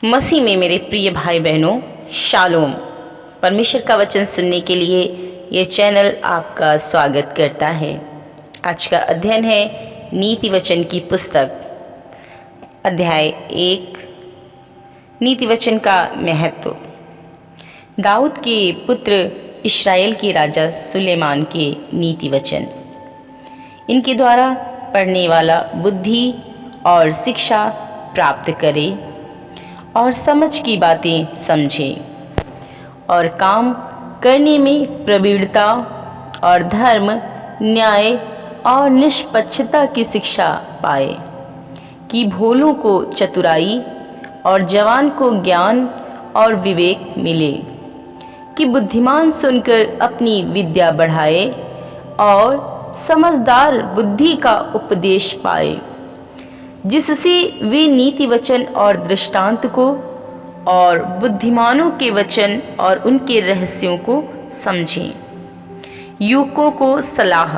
मसीह में मेरे प्रिय भाई बहनों, शालोम। परमेश्वर का वचन सुनने के लिए ये चैनल आपका स्वागत करता है। आज का अध्ययन है नीति वचन की पुस्तक, अध्याय 1, नीति वचन का महत्व। दाऊद के पुत्र इस्राएल के राजा सुलेमान के नीति वचन। इनके द्वारा पढ़ने वाला बुद्धि और शिक्षा प्राप्त करे और समझ की बातें समझे और काम करने में प्रवीणता और धर्म, न्याय और निष्पक्षता की शिक्षा पाए, कि भोलों को चतुराई और जवान को ज्ञान और विवेक मिले, कि बुद्धिमान सुनकर अपनी विद्या बढ़ाए और समझदार बुद्धि का उपदेश पाए, जिससे वे नीति वचन और दृष्टांत को और बुद्धिमानों के वचन और उनके रहस्यों को समझें। युवकों को सलाह।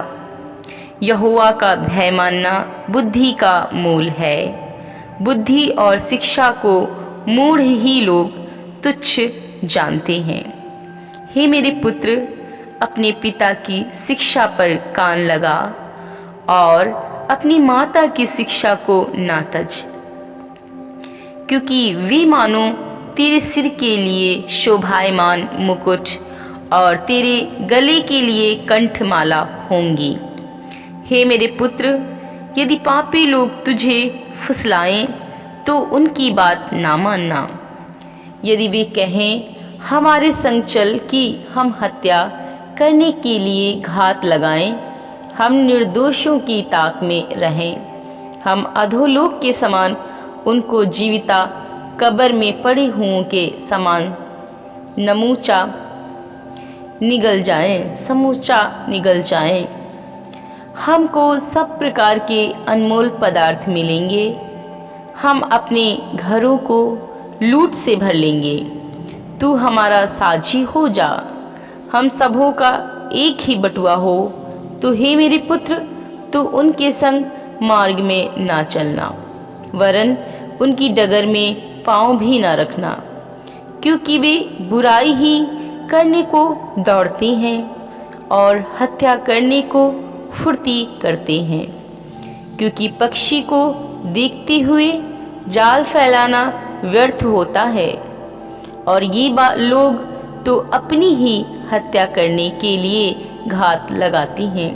यहोवा का भय मानना बुद्धि का मूल है। बुद्धि और शिक्षा को मूढ़ ही लोग तुच्छ जानते हैं। हे मेरे पुत्र, अपने पिता की शिक्षा पर कान लगा और अपनी माता की शिक्षा को ना तज, क्योंकि वे मानो तेरे सिर के लिए शोभायमान मुकुट और तेरे गले के लिए कंठमाला होंगी। हे मेरे पुत्र, यदि पापी लोग तुझे फुसलाएं तो उनकी बात ना मानना। यदि वे कहें हमारे संग चल कि हम हत्या करने के लिए घात लगाएं, हम निर्दोषों की ताक में रहें, हम अधोलोक के समान उनको जीविता कब्र में पड़े हुओं के समान समूचा निगल जाएं। हमको सब प्रकार के अनमोल पदार्थ मिलेंगे। हम अपने घरों को लूट से भर लेंगे। तू हमारा साझी हो जा, हम सबों का एक ही बटुआ हो। तो हे मेरे पुत्र, तो उनके संग मार्ग में ना चलना, वरन उनकी डगर में पाँव भी ना रखना, क्योंकि वे बुराई ही करने को दौड़ते हैं और हत्या करने को फुर्ती करते हैं। क्योंकि पक्षी को देखते हुए जाल फैलाना व्यर्थ होता है, और ये लोग तो अपनी ही हत्या करने के लिए घात लगाती हैं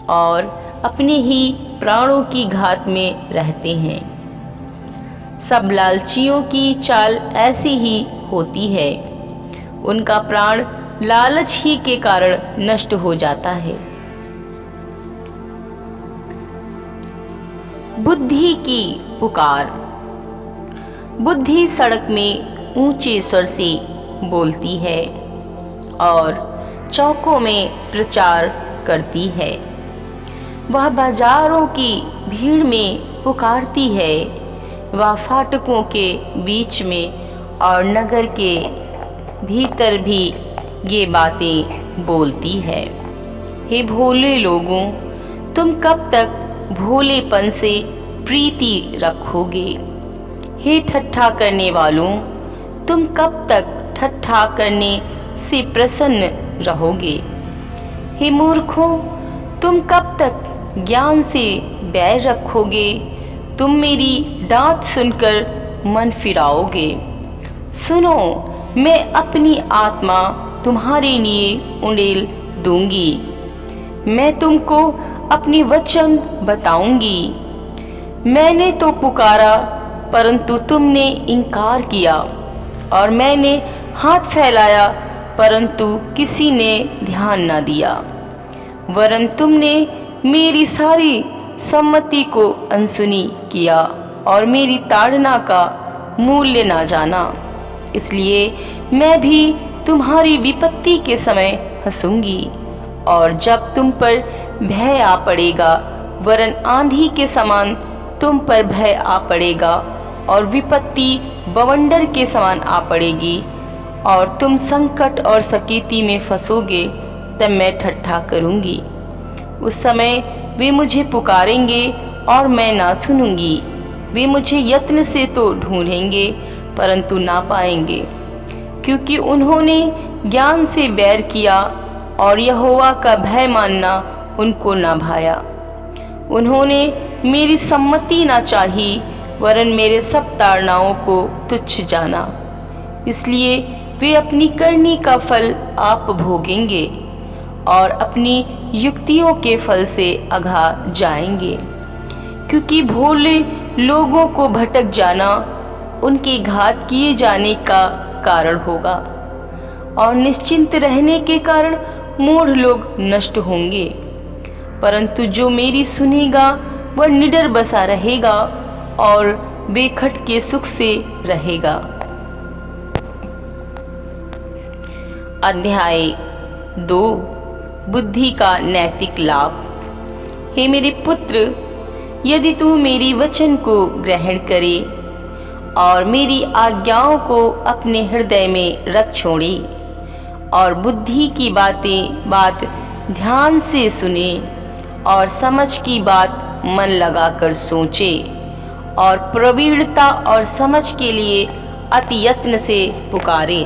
और अपने ही प्राणों की घात में रहते हैं। सब लालचियों की चाल ऐसी ही होती है, उनका प्राण लालच ही के कारण नष्ट हो जाता है। बुद्धि की पुकार। बुद्धि सड़क में ऊंचे स्वर से बोलती है और चौकों में प्रचार करती है। वह बाजारों की भीड़ में पुकारती है, वह फाटकों के बीच में और नगर के भीतर भी ये बातें बोलती है। हे भोले लोगों, तुम कब तक भोलेपन से प्रीति रखोगे? हे ठट्ठा करने वालों, तुम कब तक ठट्ठा करने से प्रसन्न रहोगे? हे मूर्खों, तुम कब तक ज्ञान से बैर रखोगे? तुम मेरी डांट सुनकर मन फिराओगे। सुनो, मैं अपनी आत्मा तुम्हारे लिए उंडेल दूंगी। मैं तुमको अपनी वचन बताऊंगी। मैंने तो पुकारा परंतु तुमने इनकार किया, और मैंने हाथ फैलाया परंतु किसी ने ध्यान न दिया। वरन तुमने मेरी सारी सम्मति को अनसुनी किया और मेरी ताड़ना का मूल्य ना जाना। इसलिए मैं भी तुम्हारी विपत्ति के समय हंसूंगी, और जब तुम पर भय आ पड़ेगा, वरन आंधी के समान तुम पर भय आ पड़ेगा और विपत्ति बवंडर के समान आ पड़ेगी, और तुम संकट और सकीती में फंसोगे, तब मैं ठट्ठा करूंगी। उस समय वे मुझे पुकारेंगे और मैं ना सुनूंगी। वे मुझे यत्न से तो ढूंढेंगे परंतु ना पाएंगे, क्योंकि उन्होंने ज्ञान से बैर किया और यहोवा का भय मानना उनको ना भाया। उन्होंने मेरी सम्मति ना चाही, वरन मेरे सब ताड़नाओं को तुच्छ जाना। इसलिए वे अपनी करनी का फल आप भोगेंगे और अपनी युक्तियों के फल से अघा जाएंगे, क्योंकि भोले लोगों को भटक जाना उनके घात किए जाने का कारण होगा और निश्चिंत रहने के कारण मूढ़ लोग नष्ट होंगे। परंतु जो मेरी सुनेगा वह निडर बसा रहेगा और बेखट के सुख से रहेगा। अध्याय 2 बुद्धि का नैतिक लाभ। हे मेरे पुत्र, यदि तू मेरी वचन को ग्रहण करे और मेरी आज्ञाओं को अपने हृदय में रख छोड़े और बुद्धि की बात ध्यान से सुने और समझ की बात मन लगाकर सोचे और प्रवीणता और समझ के लिए अति यत्न से पुकारे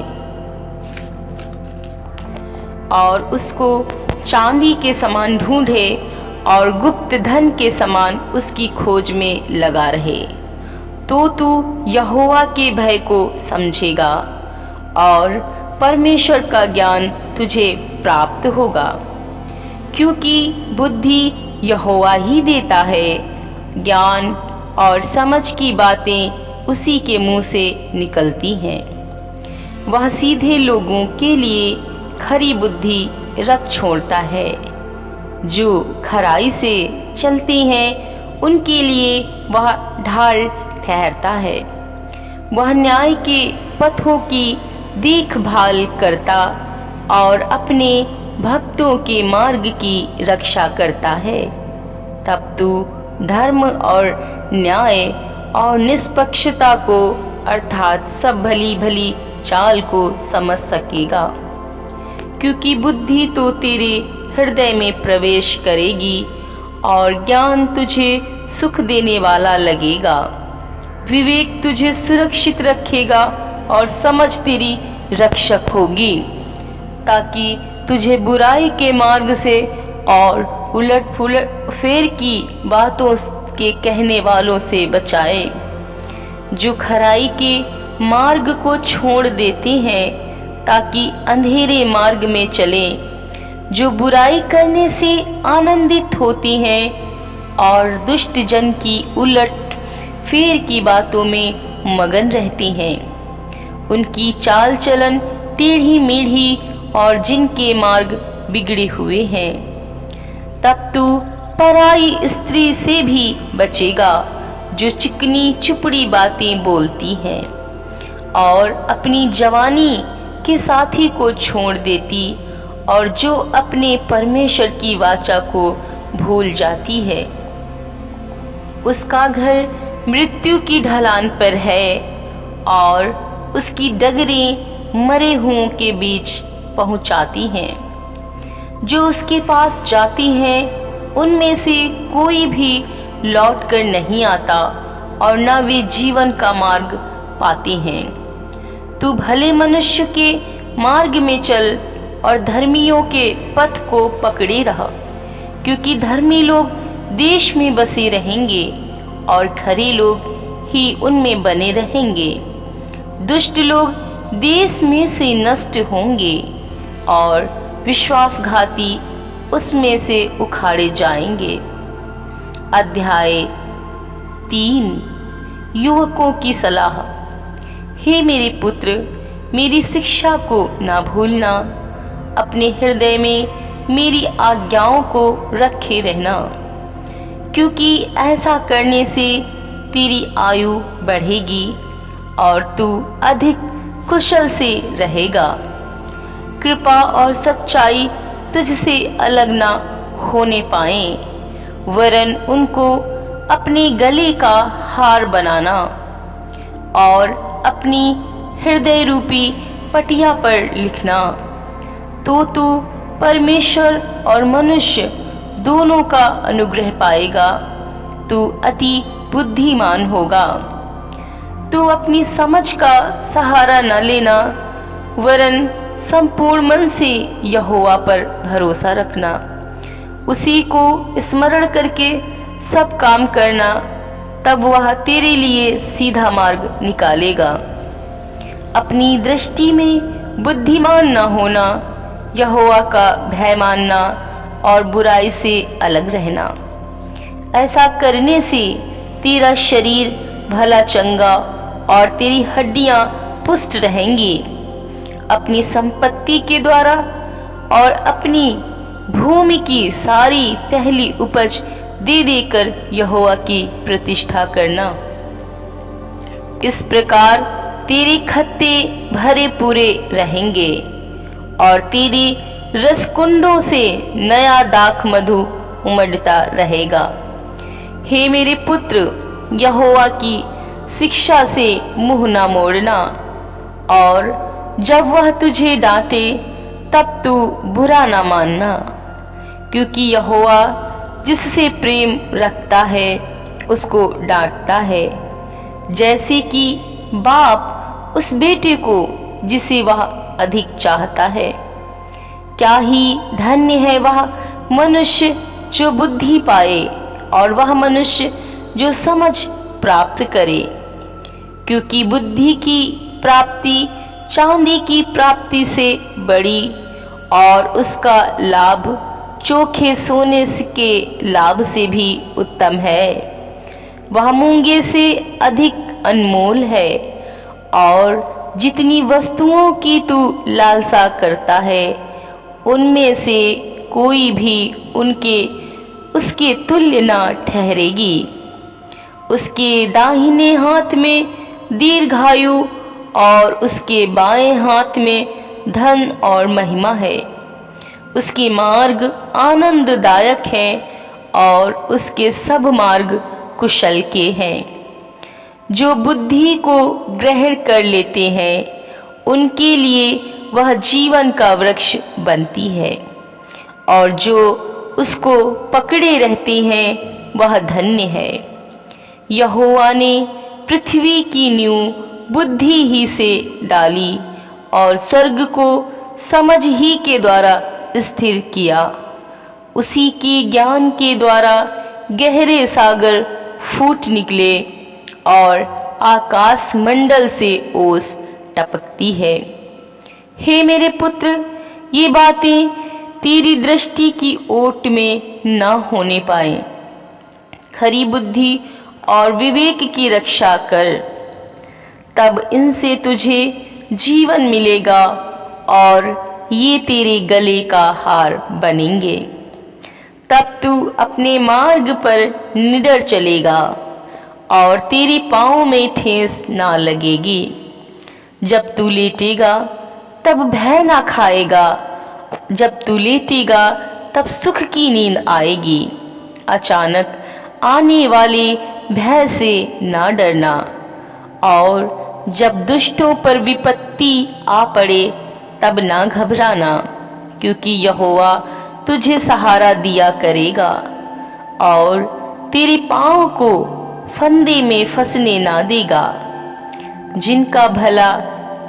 और उसको चांदी के समान ढूंढे और गुप्त धन के समान उसकी खोज में लगा रहे, तो तू यहोवा के भय को समझेगा और परमेश्वर का ज्ञान तुझे प्राप्त होगा। क्योंकि बुद्धि यहोवा ही देता है, ज्ञान और समझ की बातें उसी के मुंह से निकलती हैं। वह सीधे लोगों के लिए खरी बुद्धि रख छोड़ता है, जो खराई से चलते हैं उनके लिए वह ढाल ठहरता है। वह न्याय के पथों की देखभाल करता और अपने भक्तों के मार्ग की रक्षा करता है। तब तू धर्म और न्याय और निष्पक्षता को अर्थात सब भली भली चाल को समझ सकेगा, क्योंकि बुद्धि तो तेरे हृदय में प्रवेश करेगी और ज्ञान तुझे सुख देने वाला लगेगा। विवेक तुझे सुरक्षित रखेगा और समझ तेरी रक्षक होगी, ताकि तुझे बुराई के मार्ग से और उलट पुलट फेर की बातों के कहने वालों से बचाए, जो खराई के मार्ग को छोड़ देते हैं ताकि अंधेरे मार्ग में चलें, जो बुराई करने से आनंदित होती हैं और दुष्ट जन की उलट फेर की बातों में मगन रहती हैं। उनकी चाल चलन टेढ़ी मेढ़ी और जिनके मार्ग बिगड़े हुए हैं। तब तू पराई स्त्री से भी बचेगा, जो चिकनी चुपड़ी बातें बोलती हैं और अपनी जवानी के साथी को छोड़ देती और जो अपने परमेश्वर की वाचा को भूल जाती है। उसका घर मृत्यु की ढलान पर है और उसकी डगरें मरे हुओं के बीच पहुंचाती हैं। जो उसके पास जाती हैं उनमें से कोई भी लौट कर नहीं आता और न वे जीवन का मार्ग पाते हैं। तू भले मनुष्य के मार्ग में चल और धर्मियों के पथ को पकड़े रह, क्योंकि धर्मी लोग देश में बसे रहेंगे और खरे लोग ही उनमें बने रहेंगे। दुष्ट लोग देश में से नष्ट होंगे और विश्वासघाती उसमें से उखाड़े जाएंगे। अध्याय 3 युवकों की सलाह। हे मेरे पुत्र, मेरी शिक्षा को ना भूलना, अपने हृदय में मेरी आज्ञाओं को रखे रहना, क्योंकि ऐसा करने से तेरी आयु बढ़ेगी और तू अधिक कुशल से रहेगा। कृपा और सच्चाई तुझसे अलग ना होने पाए, वरन उनको अपने गले का हार बनाना और अपनी हृदय रूपी पटिया पर लिखना, तो तू परमेश्वर और मनुष्य दोनों का अनुग्रह पाएगा। तू अति बुद्धिमान होगा। तो अपनी समझ का सहारा न लेना, वरन संपूर्ण मन से यहोवा पर भरोसा रखना। उसी को स्मरण करके सब काम करना, तब वह तेरे लिए सीधा मार्ग निकालेगा। अपनी दृष्टि में बुद्धिमान न होना, यहोवा का भय मानना और बुराई से अलग रहना। ऐसा करने से तेरा शरीर भला चंगा और तेरी हड्डियां पुष्ट रहेंगी। अपनी संपत्ति के द्वारा और अपनी भूमि की सारी पहली उपज दे देकर यहोवा की प्रतिष्ठा करना। इस प्रकार तेरे खत्ते भरे पूरे रहेंगे और तेरी रसकुंडों से नया दाख मधु उमड़ता रहेगा। हे मेरे पुत्र, यहोवा की शिक्षा से मुंह न मोड़ना, और जब वह तुझे डांटे तब तू बुरा न मानना, क्योंकि यहोवा जिससे प्रेम रखता है उसको डांटता है, जैसे कि बाप उस बेटे को जिसे वह अधिक चाहता है। क्या ही धन्य है वह मनुष्य जो बुद्धि पाए और वह मनुष्य जो समझ प्राप्त करे, क्योंकि बुद्धि की प्राप्ति चांदी की प्राप्ति से बड़ी और उसका लाभ चोखे सोने के लाभ से भी उत्तम है। वह मूंगे से अधिक अनमोल है, और जितनी वस्तुओं की तू लालसा करता है उनमें से कोई भी उसके तुल्य न ठहरेगी। उसके दाहिने हाथ में दीर्घायु और उसके बाएं हाथ में धन और महिमा है। उसके मार्ग आनंददायक हैं और उसके सब मार्ग कुशल के हैं। जो बुद्धि को ग्रहण कर लेते हैं उनके लिए वह जीवन का वृक्ष बनती है, और जो उसको पकड़े रहते हैं वह धन्य है। यहोवा ने पृथ्वी की नींव बुद्धि ही से डाली और स्वर्ग को समझ ही के द्वारा स्थिर किया। उसी के ज्ञान के द्वारा गहरे सागर फूट निकले और आकाश मंडल से ओस टपकती है। हे मेरे पुत्र, ये बातें तेरी दृष्टि की ओट में न होने पाए। खरी बुद्धि और विवेक की रक्षा कर, तब इनसे तुझे जीवन मिलेगा और ये तेरे गले का हार बनेंगे। तब तू अपने मार्ग पर निडर चलेगा और तेरे पाँव में ठेस ना लगेगी। जब तू लेटेगा तब भय ना खाएगा, जब तू लेटेगा तब सुख की नींद आएगी। अचानक आने वाले भय से ना डरना, और जब दुष्टों पर विपत्ति आ पड़े तब ना घबराना, क्योंकि यहोवा तुझे सहारा दिया करेगा और तेरे पाँव को फंदे में फंसने ना देगा। जिनका भला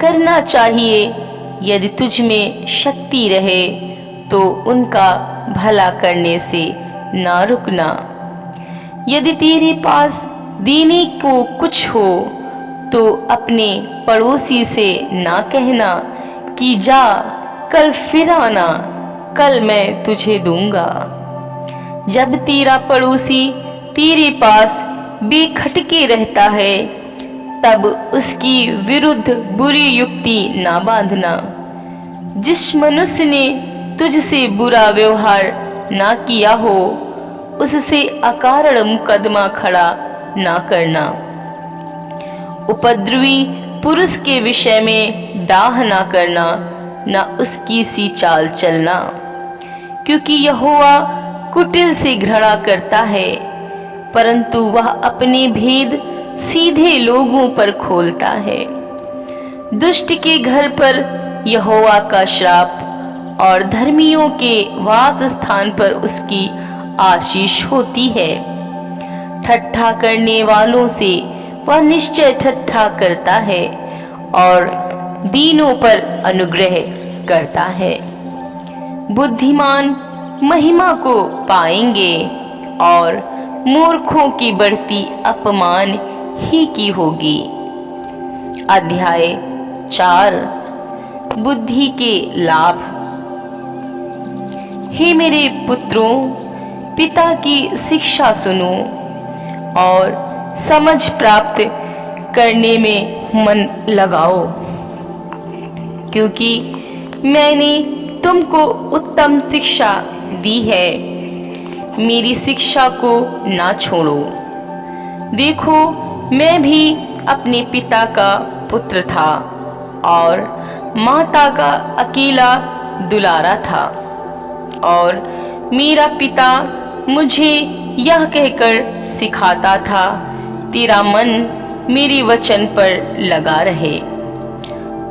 करना चाहिए, यदि तुझ में शक्ति रहे तो उनका भला करने से ना रुकना। यदि तेरे पास देने को कुछ हो तो अपने पड़ोसी से ना कहना कि जा कल फिर आना, कल मैं तुझे दूंगा। जब तेरा पड़ोसी तेरे पास बेखटके रहता है तब उसकी विरुद्ध बुरी युक्ति ना बांधना। जिस मनुष्य ने तुझसे बुरा व्यवहार ना किया हो उससे अकारण मुकदमा खड़ा ना करना। उपद्रवी पुरुष के विषय में डाह ना करना, ना उसकी सी चाल चलना, क्योंकि यहोवा कुटिल से घृणा करता है, परंतु वह अपने भेद सीधे लोगों पर खोलता है। दुष्ट के घर पर यहोवा का श्राप और धर्मियों के वास स्थान पर उसकी आशीष होती है। ठट्ठा करने वालों से वह निश्चय ठट्ठा करता है और दीनों पर अनुग्रह करता है। बुद्धिमान महिमा को पाएंगे और मूर्खों की बढ़ती अपमान ही की होगी। अध्याय 4 बुद्धि के लाभ। हे मेरे पुत्रों, पिता की शिक्षा सुनो और समझ प्राप्त करने में मन लगाओ, क्योंकि मैंने तुमको उत्तम शिक्षा दी है। मेरी शिक्षा को ना छोड़ो। देखो, मैं भी अपने पिता का पुत्र था और माता का अकेला दुलारा था, और मेरा पिता मुझे यह कहकर सिखाता था, तेरा मन मेरे वचन पर लगा रहे।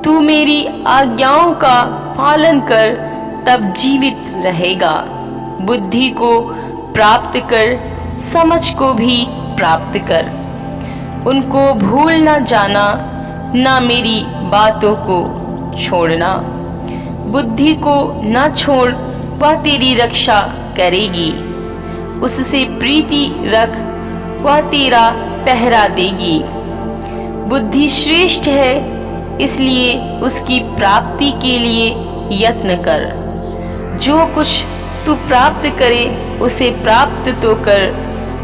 तू मेरी आज्ञाओं का पालन कर, तब जीवित रहेगा। बुद्धि को प्राप्त कर, समझ को भी प्राप्त कर। उनको भूल न जाना, ना मेरी बातों को छोड़ना। बुद्धि को न छोड़, वह तेरी रक्षा करेगी। उससे प्रीति रख, वह तेरा पहरा देगी। बुद्धि श्रेष्ठ है, इसलिए उसकी प्राप्ति के लिए यत्न कर। जो कुछ तू प्राप्त करे, उसे प्राप्त तो कर,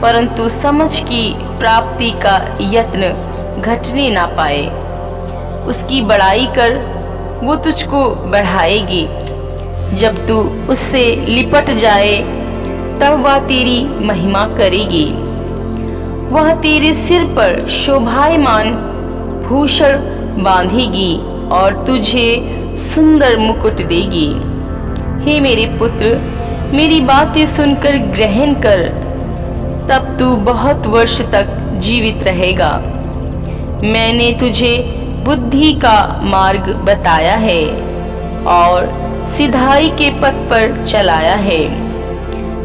परंतु समझ की प्राप्ति का यत्न घटने ना पाए। उसकी बड़ाई कर, वो तुझको बढ़ाएगी। जब तू उससे लिपट जाए, तब वह तेरी महिमा करेगी। वह तेरे सिर पर शोभायमान भूषण बांधेगी और तुझे सुंदर मुकुट देगी। हे मेरे पुत्र, मेरी बातें सुनकर ग्रहण कर, तब तू बहुत वर्ष तक जीवित रहेगा। मैंने तुझे बुद्धि का मार्ग बताया है और सिधाई के पथ पर चलाया है।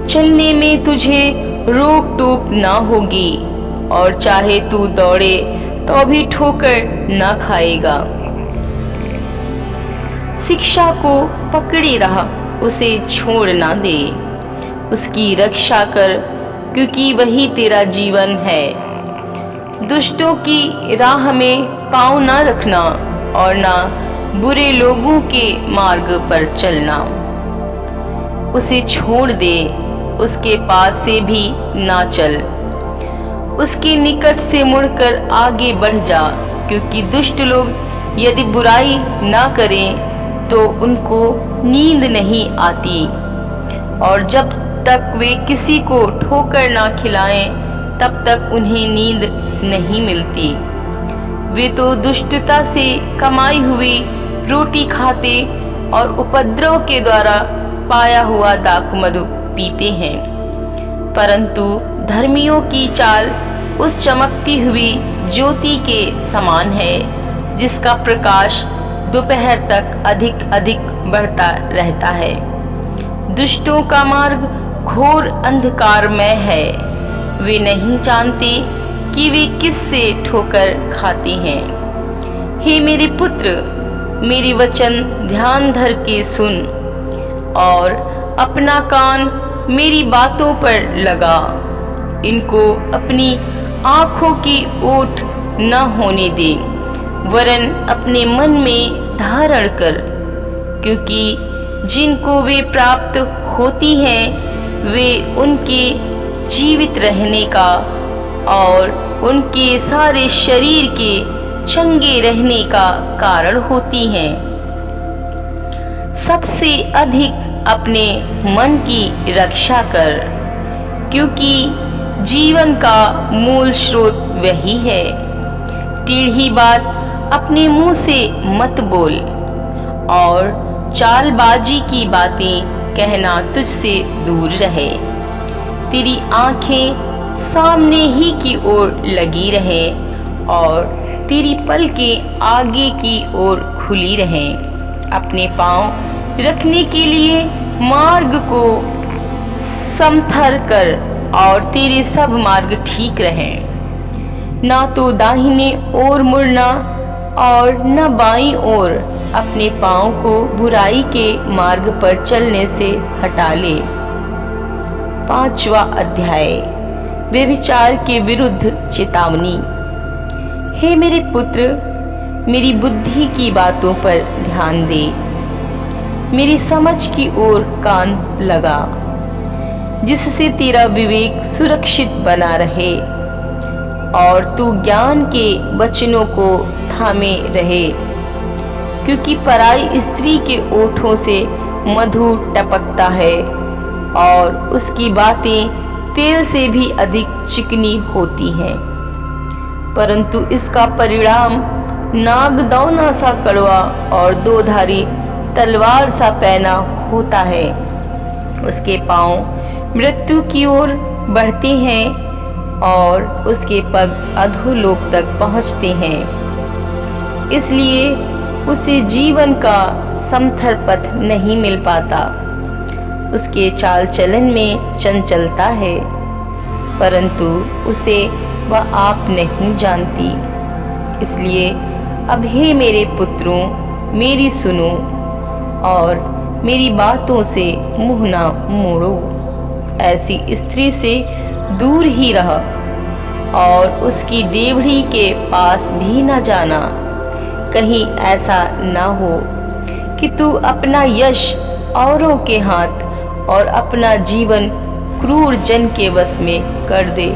चलने में तुझे रोक टोक ना होगी, और चाहे तू दौड़े तो भी ठोकर ना खाएगा। शिक्षा को पकड़े रहा, उसे छोड़ ना दे। उसकी रक्षा कर, क्योंकि वही तेरा जीवन है। दुष्टों की राह में पाँव ना रखना और ना बुरे लोगों के मार्ग पर चलना। उसे छोड़ दे, उसके पास से भी ना चल। उसके निकट से मुड़कर आगे बढ़ जा, क्योंकि दुष्ट लोग यदि बुराई ना करें तो उनको नींद नहीं आती, और जब तक वे किसी को ठोकर ना खिलाएं, तब तक उन्हें नींद नहीं मिलती। वे तो दुष्टता से कमाई हुई रोटी खाते और उपद्रव के द्वारा पाया हुआ दाखमधु पीते हैं। परंतु धर्मियों की चाल उस चमकती हुई ज्योति के समान है, जिसका प्रकाश दोपहर तक अधिक अधिक बढ़ता रहता है। दुष्टों का मार्ग घोर अंधकारमय है। वे नहीं जानते कि वे किससे ठोकर खाते हैं। हे मेरे पुत्र, मेरे वचन ध्यान धर के सुन और अपना कान मेरी बातों पर लगा। इनको अपनी आँखों की ओट न होने दे, वरन अपने मन में धारण कर, क्योंकि जिनको वे प्राप्त होती हैं, वे उनके जीवित रहने का और उनके सारे शरीर के चंगे रहने का कारण होती हैं। सबसे अधिक अपने मन की रक्षा कर, क्योंकि जीवन का मूल स्रोत वही है। टेढ़ी बात अपने मुंह से मत बोल, और चालबाजी की बातें कहना तुझसे दूर रहे। तेरी आंखें सामने ही की ओर लगी रहे और तेरी पलकें आगे की ओर खुली रहें। अपने पांव रखने के लिए मार्ग को समथर कर और तेरे सब मार्ग ठीक रहें। ना तो दाहिने ओर मुड़ना और न बाईं ओर अपने पांव को बुराई के मार्ग पर चलने से हटा ले। 5वां अध्याय, व्यभिचार के विरुद्ध चेतावनी। हे मेरे पुत्र, मेरी बुद्धि की बातों पर ध्यान दे, मेरी समझ की ओर कान लगा, जिससे तेरा विवेक सुरक्षित बना रहे और तू ज्ञान के वचनों को थामे रहे। क्योंकि पराई स्त्री के ओठों से मधु टपकता है और उसकी बातें तेल से भी अधिक चिकनी होती हैं, परंतु इसका परिणाम नागदौना सा कड़वा और दोधारी तलवार सा पैना होता है। उसके पांव मृत्यु की ओर बढ़ते हैं और उसके पग अधोलोक तक पहुंचते हैं। इसलिए उसे जीवन का समथर पथ नहीं मिल पाता। उसके चाल चलन में चंचलता है, परंतु उसे वह आप नहीं जानती। इसलिए अब हे मेरे पुत्रों, मेरी सुनो और मेरी बातों से मुंह ना मोड़ो। ऐसी स्त्री से दूर ही रह और उसकी डेवढ़ी के पास भी न जाना। कहीं ऐसा ना हो कि तू अपना यश औरों के हाथ और अपना जीवन क्रूर जन के वश में कर दे।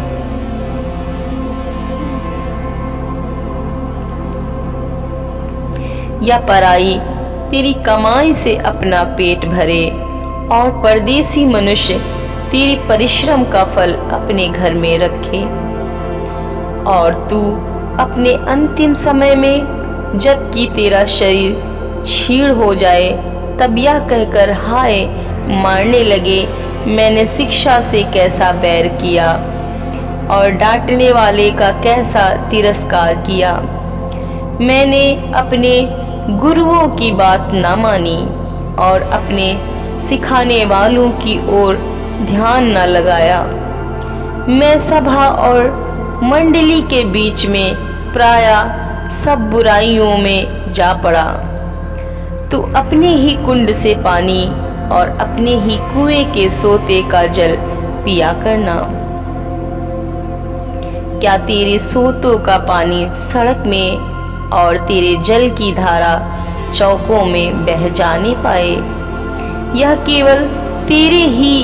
या पराई तेरी कमाई से अपना पेट भरे और परदेसी मनुष्य तेरी परिश्रम का फल अपने घर में रखे, और तू अपने अंतिम समय में जबकि तेरा शरीर छीड़ हो जाए तब यह कहकर हाय मारने लगे, मैंने शिक्षा से कैसा बैर किया और डांटने वाले का कैसा तिरस्कार किया। मैंने अपने गुरुओं की बात ना मानी और अपने सिखाने वालों की ओर ध्यान न लगाया। मैं सभा और मंडली के बीच में प्रायः सब बुराइयों में जा पड़ा। तू अपने ही कुंड से पानी और अपने ही कुएं के सोते का जल पिया करना। क्या तेरे सोतों का पानी सड़क में और तेरे जल की धारा चौकों में बह जाने पाए? यह केवल तेरे ही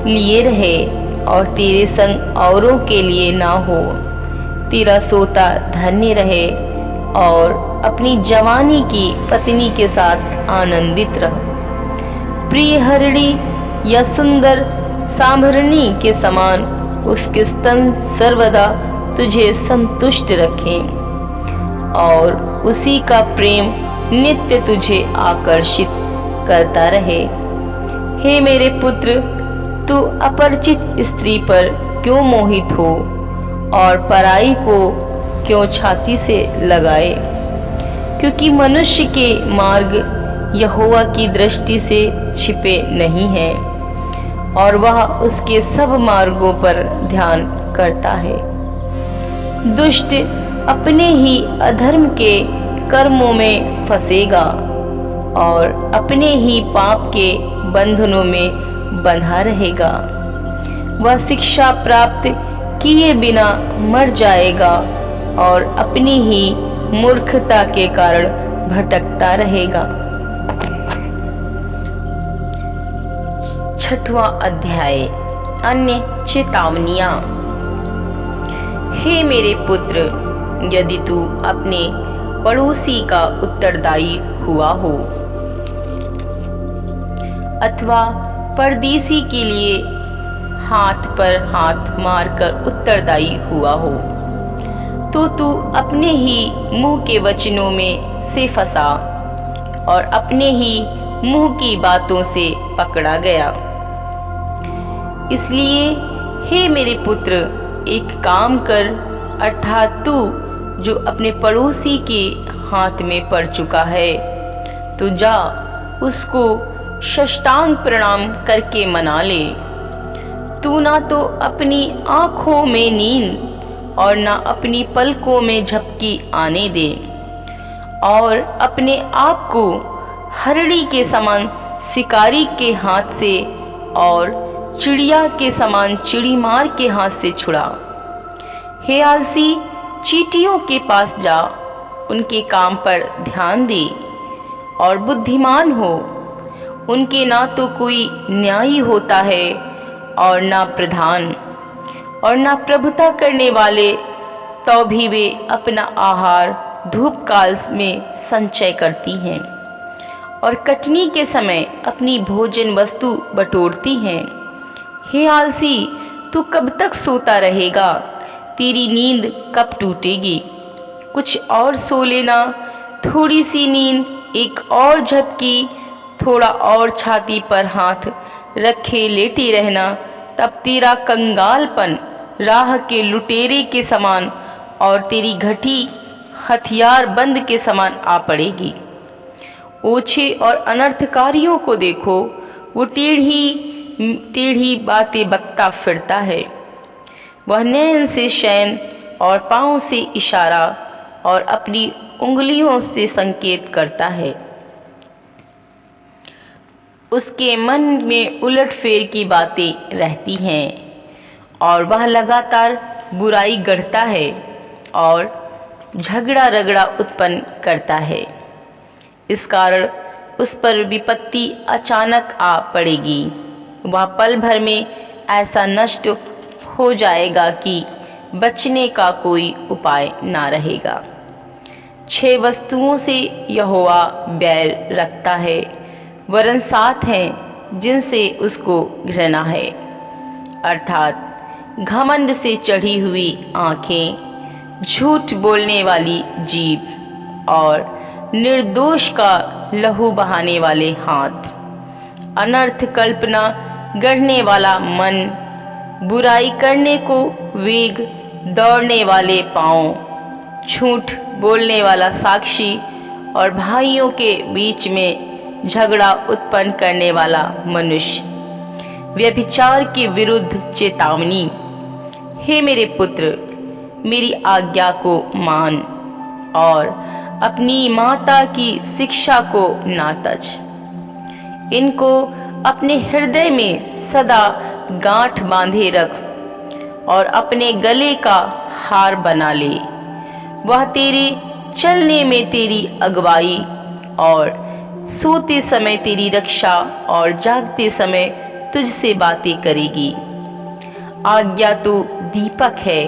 लिए रहे और तेरे संग औरों के लिए ना हो। तेरा सोता धन्य रहे और अपनी जवानी की पत्नी के साथ आनंदित रह। प्रिय हरिणी या सुंदर सांभरनी के समान उसके स्तन सर्वदा तुझे संतुष्ट रखें और उसी का प्रेम नित्य तुझे आकर्षित करता रहे। हे मेरे पुत्र, तू अपरिचित स्त्री पर क्यों मोहित हो और पराई को क्यों छाती से लगाए? क्योंकि मनुष्य के मार्ग यहोवा की दृष्टि से छिपे नहीं हैं और वह उसके सब मार्गों पर ध्यान करता है। दुष्ट अपने ही अधर्म के कर्मों में फंसेगा और अपने ही पाप के बंधनों में बंधा रहेगा। वह शिक्षा प्राप्त किए बिना मर जाएगा और अपनी ही मूर्खता के कारण भटकता रहेगा। 6वां अध्याय, अन्य चेतावनियां। हे मेरे पुत्र, यदि तू अपने पड़ोसी का उत्तरदायी हुआ हो अथवा परदेसी के लिए हाथ पर हाथ मारकर उत्तरदायी हुआ हो, तो तू अपने ही मुंह के वचनों में से फंसा और अपने ही मुंह की बातों से पकड़ा गया। इसलिए हे मेरे पुत्र, एक काम कर, अर्थात तू जो अपने पड़ोसी के हाथ में पड़ चुका है, तो जा उसको साष्टांग प्रणाम करके मना ले। तू ना तो अपनी आँखों में नींद और न अपनी पलकों में झपकी आने दे, और अपने आप को हरड़ी के समान शिकारी के हाथ से और चिड़िया के समान चिड़ीमार के हाथ से छुड़ा। हे आलसी, चींटियों के पास जा, उनके काम पर ध्यान दे और बुद्धिमान हो। उनके ना तो कोई न्यायी होता है और ना प्रधान और ना प्रभुता करने वाले, तो भी वे अपना आहार धूप काल में संचय करती हैं और कटनी के समय अपनी भोजन वस्तु बटोरती हैं। हे आलसी, तू कब तक सोता रहेगा? तेरी नींद कब टूटेगी? कुछ और सो लेना, थोड़ी सी नींद, एक और झपकी, थोड़ा और छाती पर हाथ रखे लेटे रहना, तब तेरा कंगालपन राह के लुटेरे के समान और तेरी घटी हथियार बंद के समान आ पड़ेगी। ओछे और अनर्थकारियों को देखो, वो टेढ़ी बातें बकता फिरता है। वह नैन से शयन और पाँव से इशारा और अपनी उंगलियों से संकेत करता है। उसके मन में उलटफेर की बातें रहती हैं और वह लगातार बुराई गढ़ता है और झगड़ा रगड़ा उत्पन्न करता है। इस कारण उस पर विपत्ति अचानक आ पड़ेगी। वह पल भर में ऐसा नष्ट हो जाएगा कि बचने का कोई उपाय ना रहेगा। 6 वस्तुओं से यहोवा बैर रखता है, वरन 7 हैं जिनसे उसको घृणा है, अर्थात घमंड से चढ़ी हुई आँखें, झूठ बोलने वाली जीभ और निर्दोष का लहू बहाने वाले हाथ, अनर्थ कल्पना गढ़ने वाला मन, बुराई करने को वेग दौड़ने वाले पाँव, झूठ बोलने वाला साक्षी और भाइयों के बीच में झगड़ा उत्पन्न करने वाला मनुष्य, व्यभिचार के विरुद्ध चेतावनी। हे मेरे पुत्र, मेरी आज्ञा को मान और अपनी माता की शिक्षा को ना तज। इनको अपने हृदय में सदा गांठ बांधे रख और अपने गले का हार बना ले। वह तेरे चलने में तेरी अगुवाई और सोते समय तेरी रक्षा और जागते समय तुझसे बातें करेगी। आज्ञा तो दीपक है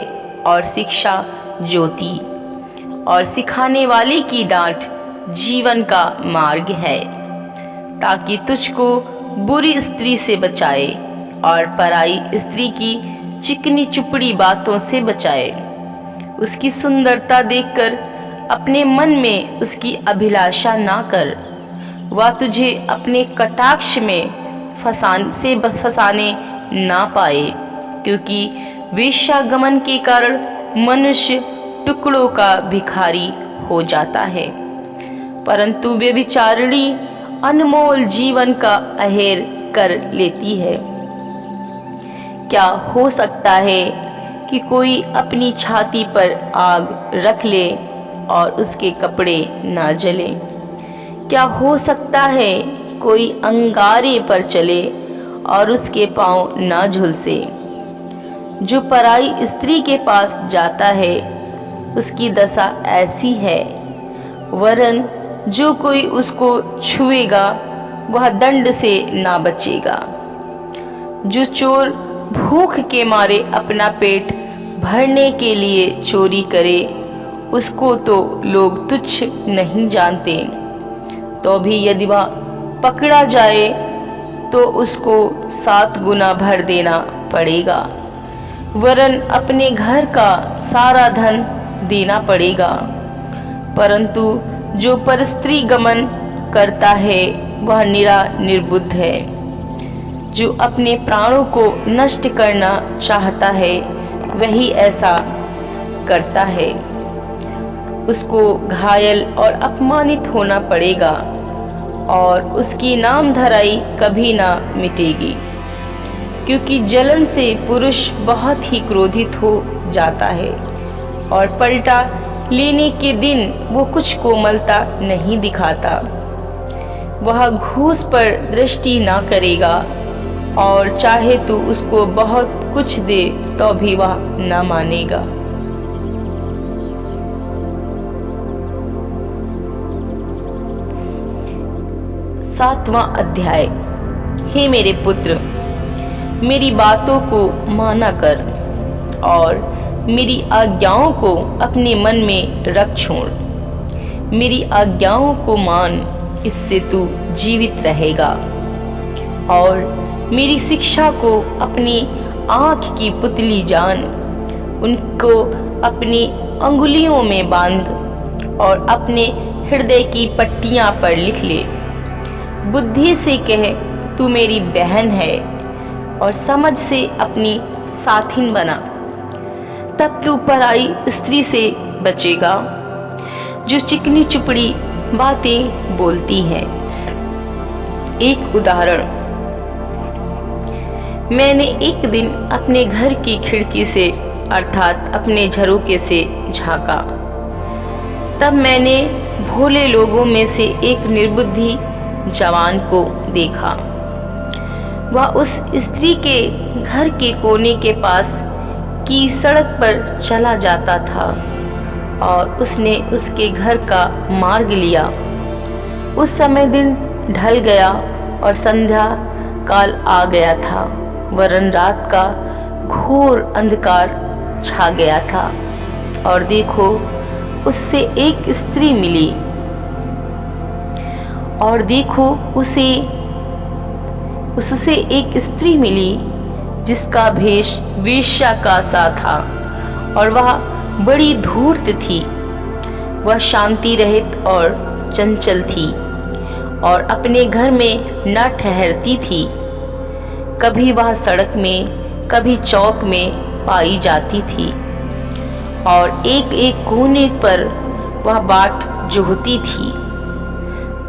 और शिक्षा ज्योति, और सिखाने वाले की डांट जीवन का मार्ग है, ताकि तुझको बुरी स्त्री से बचाए और पराई स्त्री की चिकनी चुपड़ी बातों से बचाए। उसकी सुंदरता देखकर अपने मन में उसकी अभिलाषा ना कर। वह तुझे अपने कटाक्ष में फंसाने ना पाए, क्योंकि वेश्यागमन के कारण मनुष्य टुकड़ों का भिखारी हो जाता है, परंतु व्यभिचारिणी अनमोल जीवन का अहेर कर लेती है। क्या हो सकता है कि कोई अपनी छाती पर आग रख ले और उसके कपड़े ना जले? क्या हो सकता है कोई अंगारे पर चले और उसके पांव ना झुलसे? जो पराई स्त्री के पास जाता है उसकी दशा ऐसी है, वरन जो कोई उसको छुएगा वह दंड से ना बचेगा। जो चोर भूख के मारे अपना पेट भरने के लिए चोरी करे, उसको तो लोग तुच्छ नहीं जानते, तो भी यदि वह पकड़ा जाए तो उसको 7 गुना भर देना पड़ेगा, वरन अपने घर का सारा धन देना पड़ेगा। परंतु जो परस्त्री गमन करता है वह निर्बुद्ध है। जो अपने प्राणों को नष्ट करना चाहता है वही ऐसा करता है। उसको घायल और अपमानित होना पड़ेगा और उसकी नामधराई कभी ना मिटेगी, क्योंकि जलन से पुरुष बहुत ही क्रोधित हो जाता है और पलटा लेने के दिन वो कुछ कोमलता नहीं दिखाता। वह घूस पर दृष्टि ना करेगा और चाहे तू उसको बहुत कुछ दे तो भी वह न मानेगा। सातवां अध्याय। हे मेरे पुत्र, मेरी बातों को माना कर और मेरी आज्ञाओं को अपने मन में रख छोड़। मेरी आज्ञाओं को मान, इससे तू जीवित रहेगा। और मेरी शिक्षा को अपनी आँख की पुतली जान, उनको अपनी अंगुलियों में बांध और अपने हृदय की पट्टियाँ पर लिख ले। बुद्धि से कह तू मेरी बहन है और समझ से अपनी साथिन बना। तब तू पराई स्त्री से बचेगा जो चिकनी चुपड़ी बातें बोलती है। एक उदाहरण, मैंने एक दिन अपने घर की खिड़की से अर्थात अपने झरोखे से झांका। तब मैंने भोले लोगों में से एक निर्बुद्धि जवान को देखा। वह उस स्त्री के घर के कोने के पास की सड़क पर चला जाता था और उसने उसके घर का मार्ग लिया। उस समय दिन ढल गया और संध्या काल आ गया था, वरन रात का घोर अंधकार छा गया था। और देखो, उससे एक स्त्री मिली और देखो उससे एक स्त्री मिली जिसका भेष वेश्या का सा था और वह बड़ी धूर्त थी। वह शांति रहित और चंचल थी और अपने घर में न ठहरती थी। कभी वह सड़क में, कभी चौक में पाई जाती थी और एक एक कोने पर वह बाट जोहती थी।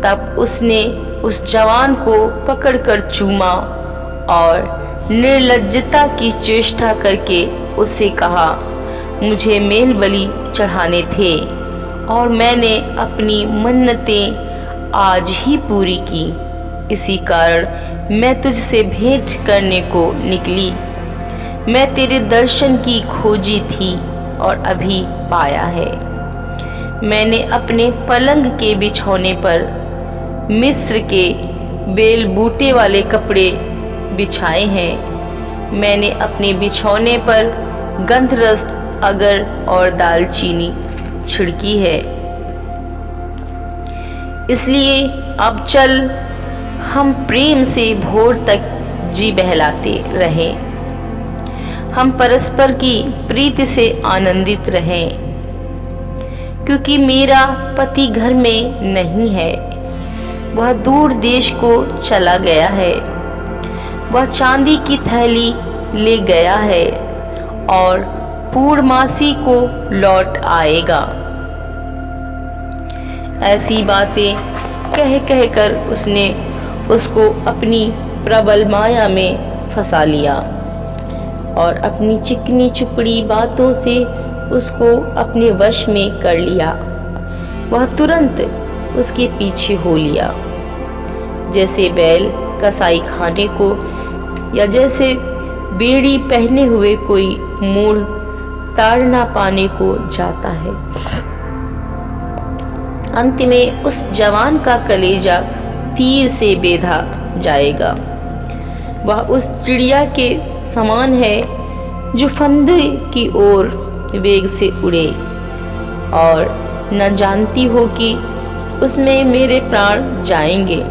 तब उसने उस जवान को पकड़कर चूमा और निर्लज्जता की चेष्टा करके उससे कहा, मुझे मेल बलि चढ़ाने थे और मैंने अपनी मन्नतें आज ही पूरी की। इसी कारण मैं तुझसे भेंट करने को निकली। मैं तेरे दर्शन की खोजी थी और अभी पाया है। मैंने अपने पलंग के बिछौने पर मिस्र के बेल बूटे वाले कपड़े बिछाए हैं। मैंने अपने बिछौने पर गंधरस, अगर और दालचीनी छिड़की है। इसलिए अब चल, हम प्रेम से भोर तक जी बहलाते रहें। हम परस्पर की प्रीति से आनंदित रहें, क्योंकि मेरा पति घर में नहीं है, वह दूर देश को चला गया है। वह चांदी की थैली ले गया है और पूर्णमासी को लौट आएगा। ऐसी बातें कह कहकर उसने उसको अपनी प्रबल माया में फंसा लिया और अपनी चिकनी चुपड़ी बातों से उसको अपने वश में कर लिया। वह तुरंत उसके पीछे हो लिया, जैसे बैल कसाई खाने को या जैसे बेड़ी पहने हुए कोई मूढ़ ताड़ ना पाने को जाता है। अंत में उस जवान का कलेजा तीर से बेधा जाएगा। वह उस चिड़िया के समान है जो फंदे की ओर वेग से उड़े और न जानती हो कि उसमें मेरे प्राण जाएंगे।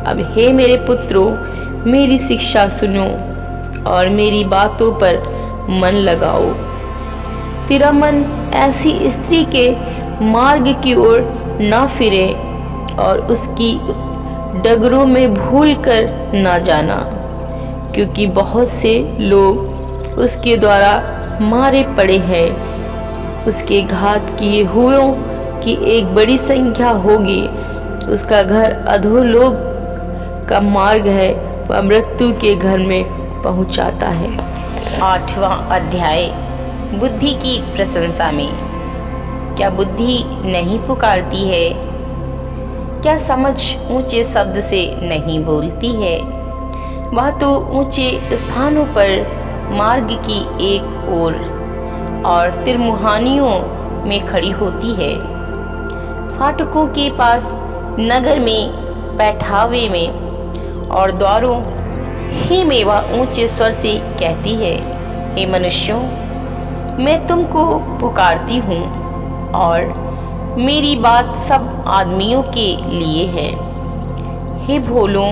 अब हे मेरे पुत्रों, मेरी शिक्षा सुनो और मेरी बातों पर मन लगाओ। तेरा मन ऐसी स्त्री के मार्ग की ओर ना फिरे और उसकी डगरों में भूल कर ना जाना, क्योंकि बहुत से लोग उसके द्वारा मारे पड़े हैं। उसके घात किए हुओं की एक बड़ी संख्या होगी। उसका घर अधोलोक का मार्ग है, वह मृत्यु के घर में पहुंचाता है। 8वां अध्याय। बुद्धि की प्रशंसा में। क्या बुद्धि नहीं पुकारती है? क्या समझ ऊंचे शब्द से नहीं बोलती है? वह तो ऊंचे स्थानों पर मार्ग की एक ओर और तिरमुहानियों में खड़ी होती है। फाटकों के पास, नगर में, पैठावे में और द्वारों ही में वह ऊंचे स्वर से कहती है, हे मनुष्यों, मैं तुमको पुकारती हूँ और मेरी बात सब आदमियों के लिए है। हे भोलों,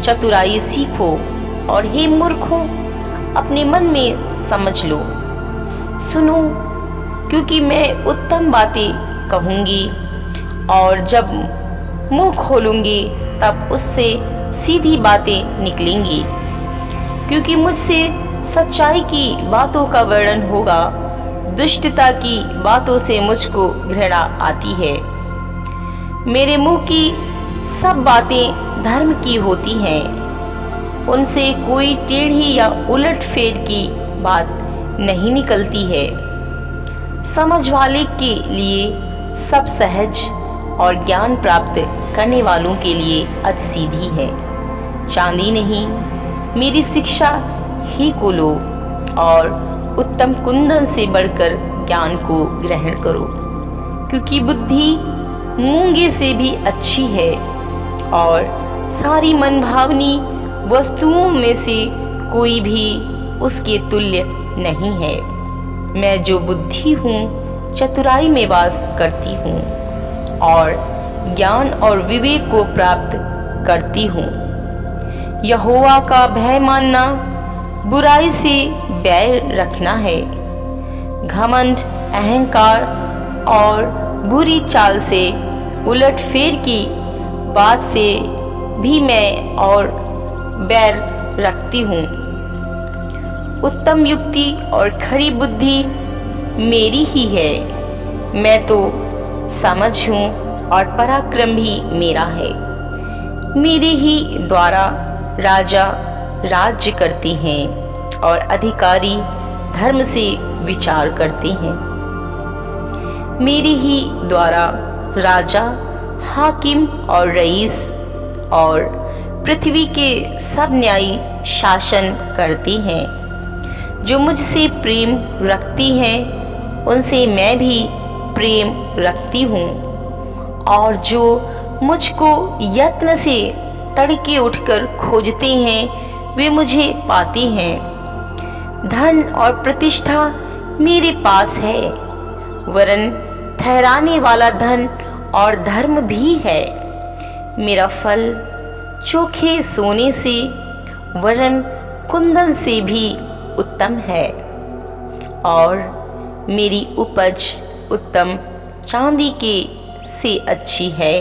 चतुराई सीखो और हे मूर्खों, अपने मन में समझ लो। सुनो, क्योंकि मैं उत्तम बातें कहूँगी और जब मुंह खोलूँगी तब उससे सीधी बातें निकलेंगी। क्योंकि मुझसे सच्चाई की बातों का वर्णन होगा, दुष्टता की बातों से मुझको घृणा आती है। मेरे मुंह की सब बातें धर्म की होती हैं, उनसे कोई टेढ़ी या उलटफेर की बात नहीं निकलती है। समझ वाले के लिए सब सहज और ज्ञान प्राप्त करने वालों के लिए अति सीधी है। चांदी नहीं, मेरी शिक्षा ही को लो और उत्तम कुंदन से बढ़कर ज्ञान को ग्रहण करो। क्योंकि बुद्धि मूंगे से भी अच्छी है और सारी मनभावनी वस्तुओं में से कोई भी उसके तुल्य नहीं है। मैं जो बुद्धि हूँ, चतुराई में वास करती हूँ और ज्ञान और विवेक को प्राप्त करती हूँ। यहोवा का भय मानना बुराई से बैर रखना है। घमंड, अहंकार और बुरी चाल से, उलटफेर की बात से भी मैं और बैर रखती हूँ। उत्तम युक्ति और खरी बुद्धि मेरी ही है। मैं तो समझ हूँ और पराक्रम भी मेरा है। मेरे ही द्वारा राजा राज्य करते हैं और अधिकारी धर्म से विचार करते हैं। मेरे ही द्वारा राजा, हाकिम और रईस और पृथ्वी के सब न्यायी शासन करते हैं। जो मुझसे प्रेम रखती हैं, उनसे मैं भी प्रेम रखती हूँ और जो मुझको यत्न से तड़के उठकर खोजते हैं, वे मुझे पाते हैं। धन और प्रतिष्ठा मेरे पास है, वरन ठहराने वाला धन और धर्म भी है। मेरा फल चोखे सोने से, वरन कुंदन से भी उत्तम है और मेरी उपज उत्तम चांदी के से अच्छी है।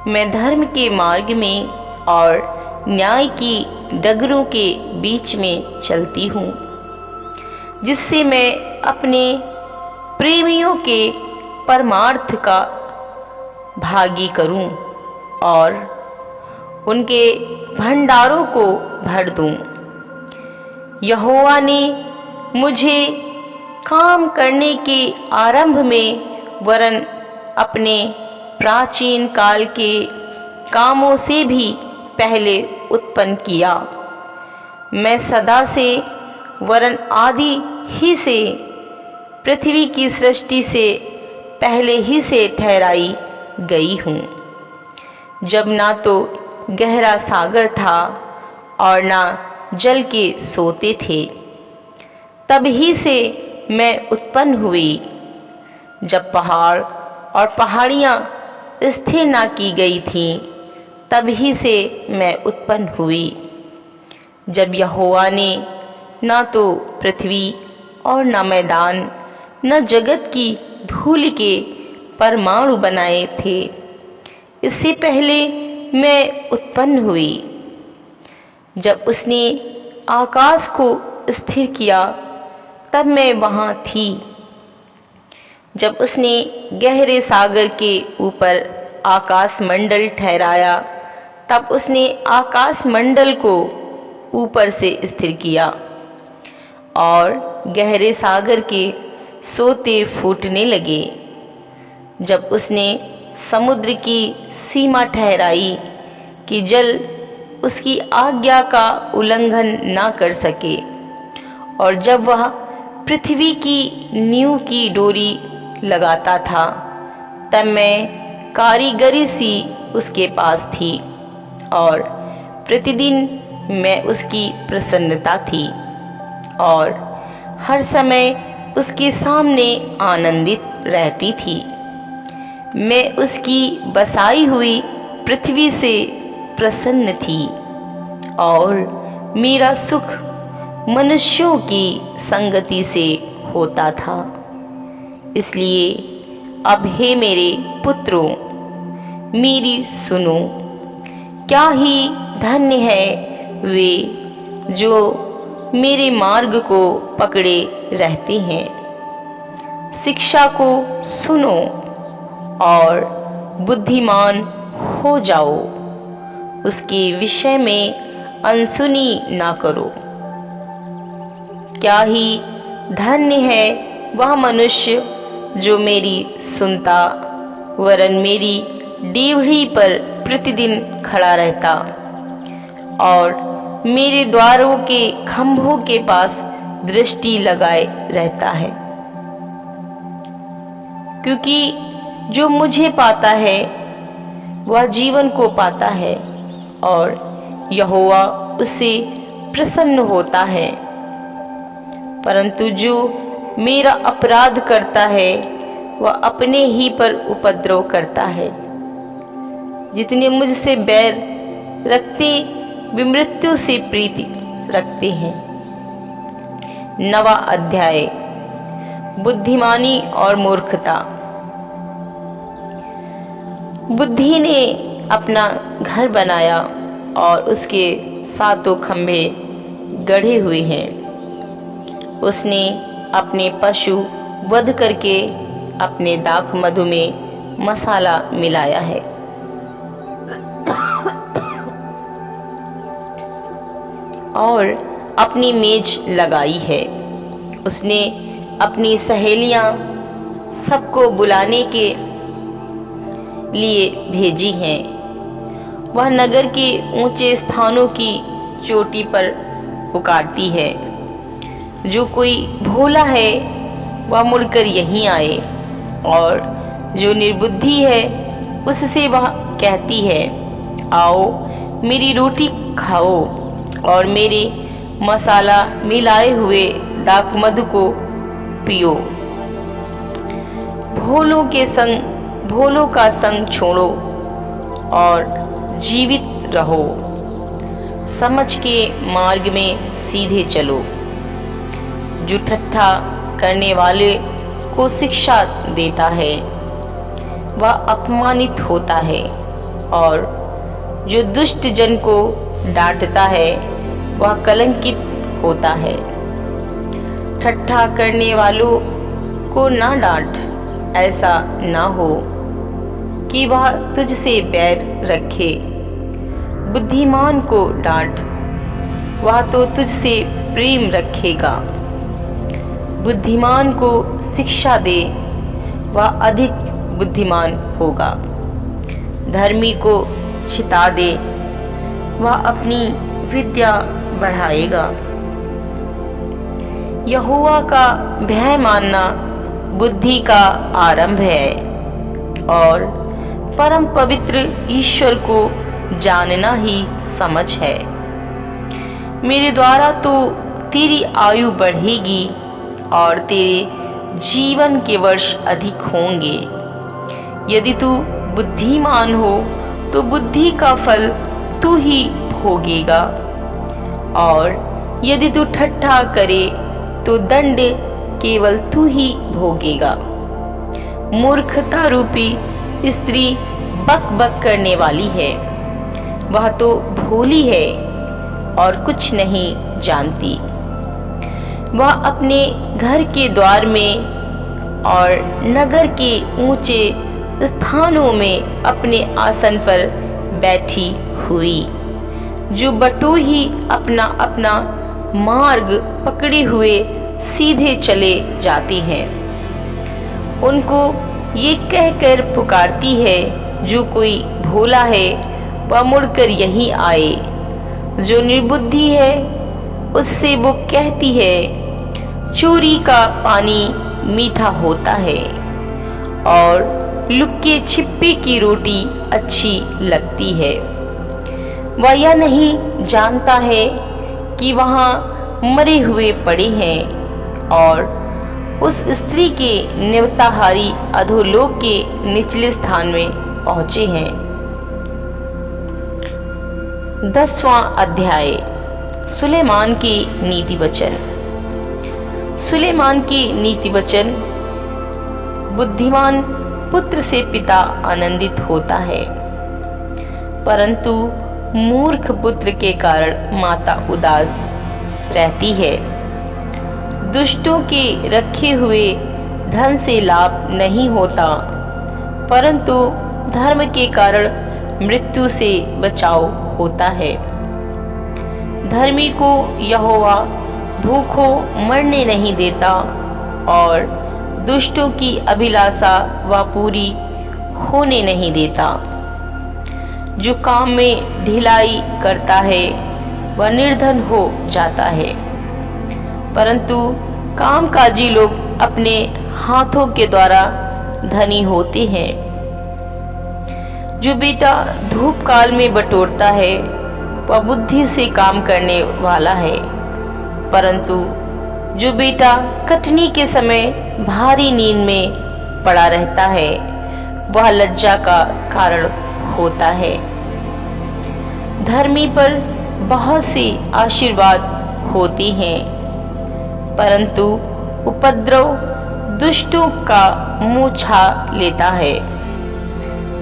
मैं धर्म के मार्ग में और न्याय की डगरों के बीच में चलती हूँ, जिससे मैं अपने प्रेमियों के परमार्थ का भागी करूं और उनके भंडारों को भर दूं। यहोवा ने मुझे काम करने के आरंभ में, वरन अपने प्राचीन काल के कामों से भी पहले उत्पन्न किया। मैं सदा से, वरन आदि ही से, पृथ्वी की सृष्टि से पहले ही से ठहराई गई हूँ। जब ना तो गहरा सागर था और ना जल के सोते थे, तब ही से मैं उत्पन्न हुई। जब पहाड़ और पहाड़ियाँ स्थिर ना की गई थीं, तब ही से मैं उत्पन्न हुई। जब यहोवा ने ना तो पृथ्वी और न मैदान, न जगत की धूल के परमाणु बनाए थे, इससे पहले मैं उत्पन्न हुई। जब उसने आकाश को स्थिर किया, तब मैं वहाँ थी। जब उसने गहरे सागर के ऊपर आकाश मंडल ठहराया, तब उसने आकाश मंडल को ऊपर से स्थिर किया। और गहरे सागर के सोते फूटने लगे। जब उसने समुद्र की सीमा ठहराई कि जल उसकी आज्ञा का उल्लंघन ना कर सके, और जब वह पृथ्वी की नींव की डोरी लगाता था, तब मैं कारीगरी सी उसके पास थी और प्रतिदिन मैं उसकी प्रसन्नता थी और हर समय उसके सामने आनंदित रहती थी। मैं उसकी बसाई हुई पृथ्वी से प्रसन्न थी और मेरा सुख मनुष्यों की संगति से होता था। इसलिए अब हे मेरे पुत्रों, मेरी सुनो। क्या ही धन्य है वे जो मेरे मार्ग को पकड़े रहते हैं। शिक्षा को सुनो और बुद्धिमान हो जाओ, उसके विषय में अनसुनी ना करो। क्या ही धन्य है वह मनुष्य जो मेरी सुनता, वरन मेरी डेवढ़ी पर प्रतिदिन खड़ा रहता और मेरे द्वारों के खंभों के पास दृष्टि लगाए रहता है। क्योंकि जो मुझे पाता है वह जीवन को पाता है और यहोवा उससे प्रसन्न होता है। परंतु जो मेरा अपराध करता है वह अपने ही पर उपद्रव करता है। जितने मुझसे बैर रखते वे मृत्यु से प्रीति रखते हैं। 9वां अध्याय, बुद्धिमानी और मूर्खता। बुद्धि ने अपना घर बनाया और उसके सातों खंभे गढ़े हुए हैं। उसने अपने पशु वध करके अपने दाख मधु में मसाला मिलाया है। और अपनी मेज लगाई है। उसने अपनी सहेलियां सबको बुलाने के लिए भेजी हैं। वह नगर के ऊंचे स्थानों की चोटी पर पुकारती है। जो कोई भोला है वह मुड़कर यहीं आए, और जो निर्बुद्धि है उससे वह कहती है, आओ मेरी रोटी खाओ और मेरे मसाला मिलाए हुए दाखमधु को पियो। भोलों का संग छोड़ो और जीवित रहो। समझ के मार्ग में सीधे चलो। जो ठट्ठा करने वाले को शिक्षा देता है वह अपमानित होता है, और जो दुष्ट जन को डांटता है वह कलंकित होता है। ठट्ठा करने वालों को ना डांट, ऐसा ना हो कि वह तुझसे बैर रखे। बुद्धिमान को डांट, वह तो तुझसे प्रेम रखेगा। बुद्धिमान को शिक्षा दे, वह अधिक बुद्धिमान होगा। धर्मी को छिता दे, वह अपनी विद्या बढ़ाएगा। यहोवा का भय मानना बुद्धि का आरंभ है, और परम पवित्र ईश्वर को जानना ही समझ है। मेरे द्वारा तो तेरी आयु बढ़ेगी और तेरे जीवन के वर्ष अधिक होंगे। यदि तू बुद्धिमान हो तो बुद्धि का फल तू ही भोगेगा, और यदि तू ठट्ठा करे तो दंड केवल तू ही भोगेगा। मूर्खता रूपी स्त्री बक बक करने वाली है। वह तो भोली है और कुछ नहीं जानती। वह अपने घर के द्वार में और नगर के ऊंचे स्थानों में अपने आसन पर बैठी हुई। जो बटोही अपना अपना मार्ग पकड़े हुए सीधे चले जाते हैं। उनको ये कहकर पुकारती है, जो कोई भोला है वह मुड़कर यहीं आए। जो निर्बुद्धि है उससे वो कहती है, चोरी का पानी मीठा होता है और लुक्के छिपे की रोटी अच्छी लगती है। वह यह नहीं जानता है कि वहाँ मरे हुए पड़े हैं और उस स्त्री के निवताहारी अधोलोक के निचले स्थान में पहुँचे हैं। 10वां अध्याय, सुलेमान के नीति वचन। सुलेमान के नीति वचन। बुद्धिमान पुत्र से पिता आनंदित होता है, परंतु मूर्ख पुत्र के कारण माता उदास रहती है। दुष्टों के रखे हुए धन से लाभ नहीं होता, परंतु धर्म के कारण मृत्यु से बचाव होता है। धर्मी को यहोवा भूखों मरने नहीं देता और दुष्टों की अभिलाषा वह पूरी होने नहीं देता। जो काम में ढिलाई करता है वह निर्धन हो जाता है, परंतु कामकाजी लोग अपने हाथों के द्वारा धनी होते हैं। जो बेटा धूप काल में बटोरता है वह बुद्धि से काम करने वाला है, परंतु जो बेटा कटनी के समय भारी नींद में पड़ा रहता है वह लज्जा का कारण होता है। धर्मी पर बहुत सी आशीर्वाद होती हैं, परंतु उपद्रव दुष्टों का मुंह छा लेता है।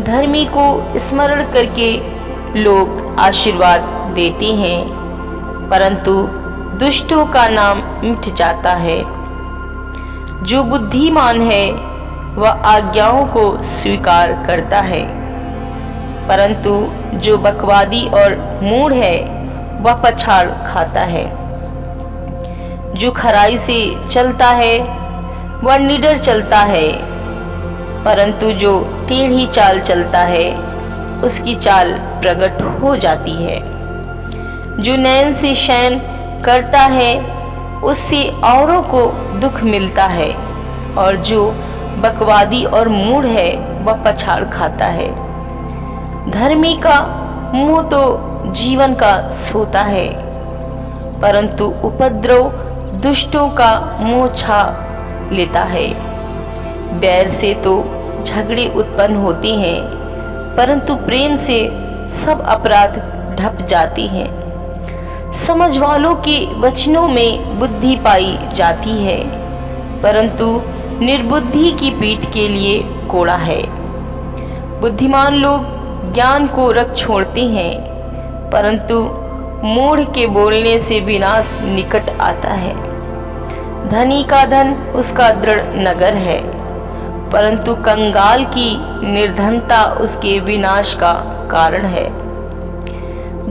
धर्मी को स्मरण करके लोग आशीर्वाद देते हैं, परंतु दुष्टों का नाम मिट जाता है। जो बुद्धिमान है वह आज्ञाओं को स्वीकार करता है, परंतु जो बकवादी और मूढ़ है वह पछाड़ खाता है। जो खराई से चलता है वह निडर चलता है, परंतु जो टेढ़ी चाल चलता है उसकी चाल प्रकट हो जाती है। जो नैन से शयन करता है उससे औरों को दुख मिलता है, और जो बकवादी और मूढ़ है वह पछाड़ खाता है। धर्मी का मुंह तो जीवन का सोता है, परंतु उपद्रव दुष्टों का मुंह छा लेता है। बैर से तो झगड़े उत्पन्न होते हैं, परंतु प्रेम से सब अपराध ढप जाते हैं। समझ वालों के वचनों में बुद्धि पाई जाती है, परंतु निर्बुद्धि की पीठ के लिए कोड़ा है। बुद्धिमान लोग ज्ञान को रख छोड़ते हैं, परंतु मूढ़ के बोलने से विनाश निकट आता है। धनी का धन उसका दृढ़ नगर है, परंतु कंगाल की निर्धनता उसके विनाश का कारण है।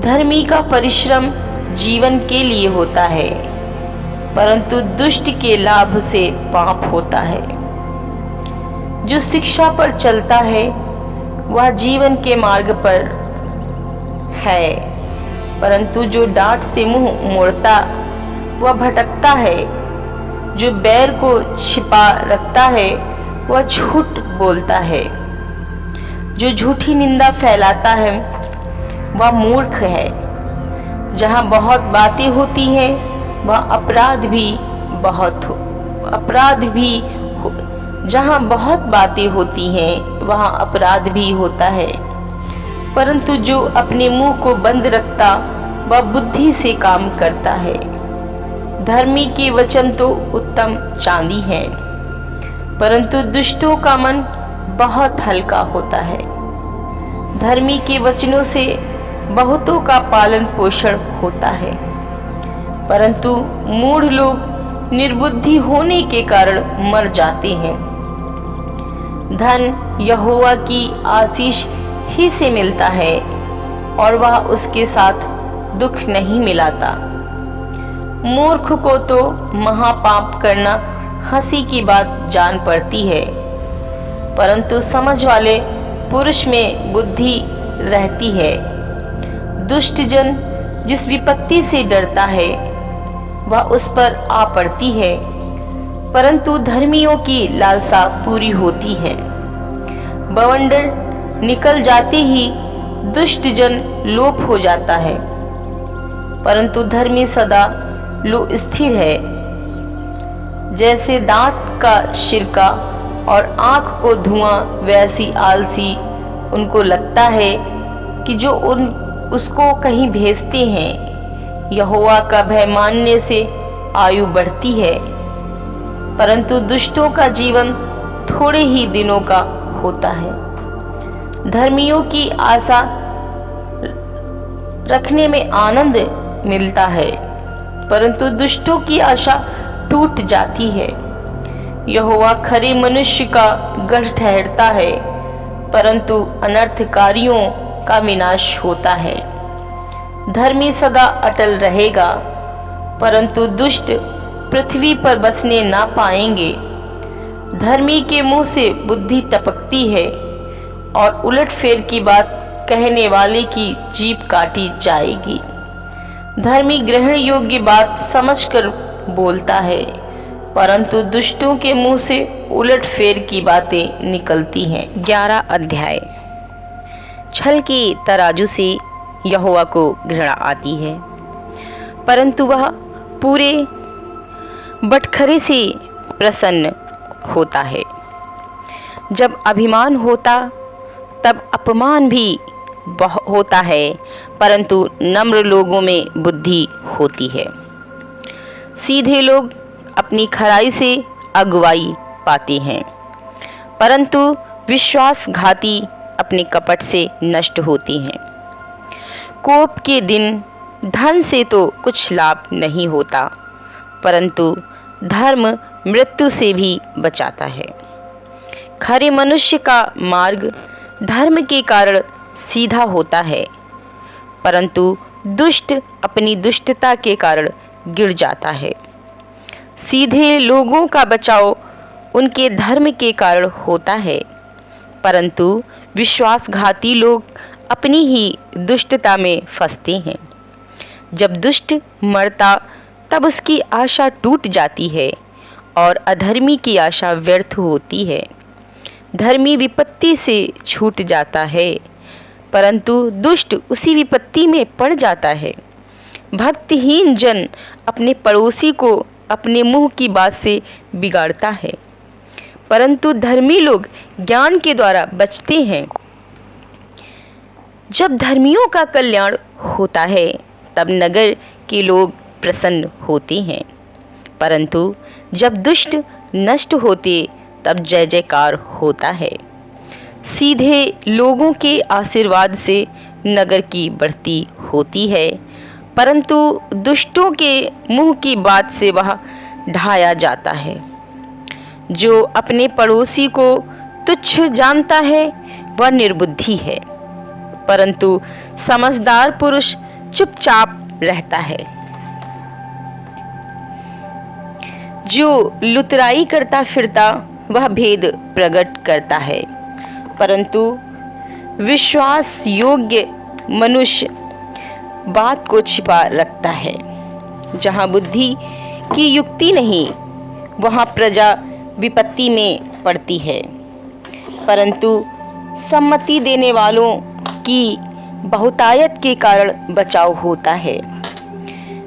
धर्मी का परिश्रम जीवन के लिए होता है, परंतु दुष्ट के लाभ से पाप होता है। जो शिक्षा पर चलता है वह जीवन के मार्ग पर है, परंतु जो डांट से मुंह मोड़ता वह भटकता है। जो बैर को छिपा रखता है वह झूठ बोलता है। जो झूठी निंदा फैलाता है वह मूर्ख है। जहाँ बहुत बातें होती हैं वहाँ अपराध भी जहाँ बहुत बातें होती हैं वहाँ अपराध भी होता है, परंतु जो अपने मुंह को बंद रखता वह बुद्धि से काम करता है। धर्मी के वचन तो उत्तम चांदी है, परंतु दुष्टों का मन बहुत हल्का होता है। धर्मी के वचनों से बहुतों का पालन पोषण होता है, परंतु मूढ़ लोग निर्बुद्धि होने के कारण मर जाते हैं। धन यहोवा की आशीष ही से मिलता है और वह उसके साथ दुख नहीं मिलाता। मूर्ख को तो महापाप करना हंसी की बात जान पड़ती है, परंतु समझ वाले पुरुष में बुद्धि रहती है। दुष्ट जन जिस विपत्ति से डरता है वह उस पर आ पड़ती है, परंतु धर्मियों की लालसा पूरी होती है। बवंडर निकल जाते ही दुष्ट जन लोप हो जाता है, परंतु धर्मी सदा स्थिर है। जैसे दांत का शिरका और आंख को धुआं, वैसी आलसी उनको लगता है कि जो उसको कहीं भेजते हैं। यहोवा का भय मानने से आयु बढ़ती है, परंतु दुष्टों का जीवन थोड़े ही दिनों का होता है। धर्मियों की आशा रखने में आनंद मिलता है, परंतु दुष्टों की आशा टूट जाती है। यहोवा खरे मनुष्य का गढ़ ठहरता है, परंतु अनर्थकारियों का विनाश होता है। धर्मी सदा अटल रहेगा, परंतु दुष्ट पृथ्वी पर बसने ना पाएंगे। धर्मी के मुंह से बुद्धि टपकती है और उलटफेर की बात कहने वाले की जीभ काटी जाएगी। धर्मी ग्रहण योग्य बात समझकर बोलता है, परंतु दुष्टों के मुंह से उलटफेर की बातें निकलती हैं। 11 अध्याय। छल के तराजू से यहोवा को घृणा आती है, परंतु वह पूरे बटखरे से प्रसन्न होता है। जब अभिमान होता तब अपमान भी होता है, परंतु नम्र लोगों में बुद्धि होती है। सीधे लोग अपनी खराई से अगुवाई पाते हैं, परंतु विश्वासघाती अपने कपट से नष्ट होते हैं। कोप के दिन धन से तो कुछ लाभ नहीं होता, परंतु धर्म मृत्यु से भी बचाता है। खरे मनुष्य का मार्ग धर्म के कारण सीधा होता है, परंतु दुष्ट अपनी दुष्टता के कारण गिर जाता है। सीधे लोगों का बचाव उनके धर्म के कारण होता है, परंतु विश्वासघाती लोग अपनी ही दुष्टता में फंसते हैं। जब दुष्ट मरता तब उसकी आशा टूट जाती है और अधर्मी की आशा व्यर्थ होती है। धर्मी विपत्ति से छूट जाता है, परंतु दुष्ट उसी विपत्ति में पड़ जाता है। भक्तिहीन जन अपने पड़ोसी को अपने मुंह की बात से बिगाड़ता है, परंतु धर्मी लोग ज्ञान के द्वारा बचते हैं। जब धर्मियों का कल्याण होता है तब नगर के लोग प्रसन्न होते हैं, परंतु जब दुष्ट नष्ट होते तब जय जयकार होता है। सीधे लोगों के आशीर्वाद से नगर की बढ़ती होती है, परंतु दुष्टों के मुंह की बात से वह ढाया जाता है। जो अपने पड़ोसी को तुच्छ जानता है वह निर्बुद्धि है, परंतु समझदार पुरुष चुपचाप रहता है। जो लुतराई करता फिरता वह भेद प्रकट करता है, परंतु विश्वास योग्य मनुष्य बात को छिपा रखता है। जहाँ बुद्धि की युक्ति नहीं वहाँ प्रजा विपत्ति में पड़ती है, परंतु सम्मति देने वालों की बहुतायत के कारण बचाव होता है।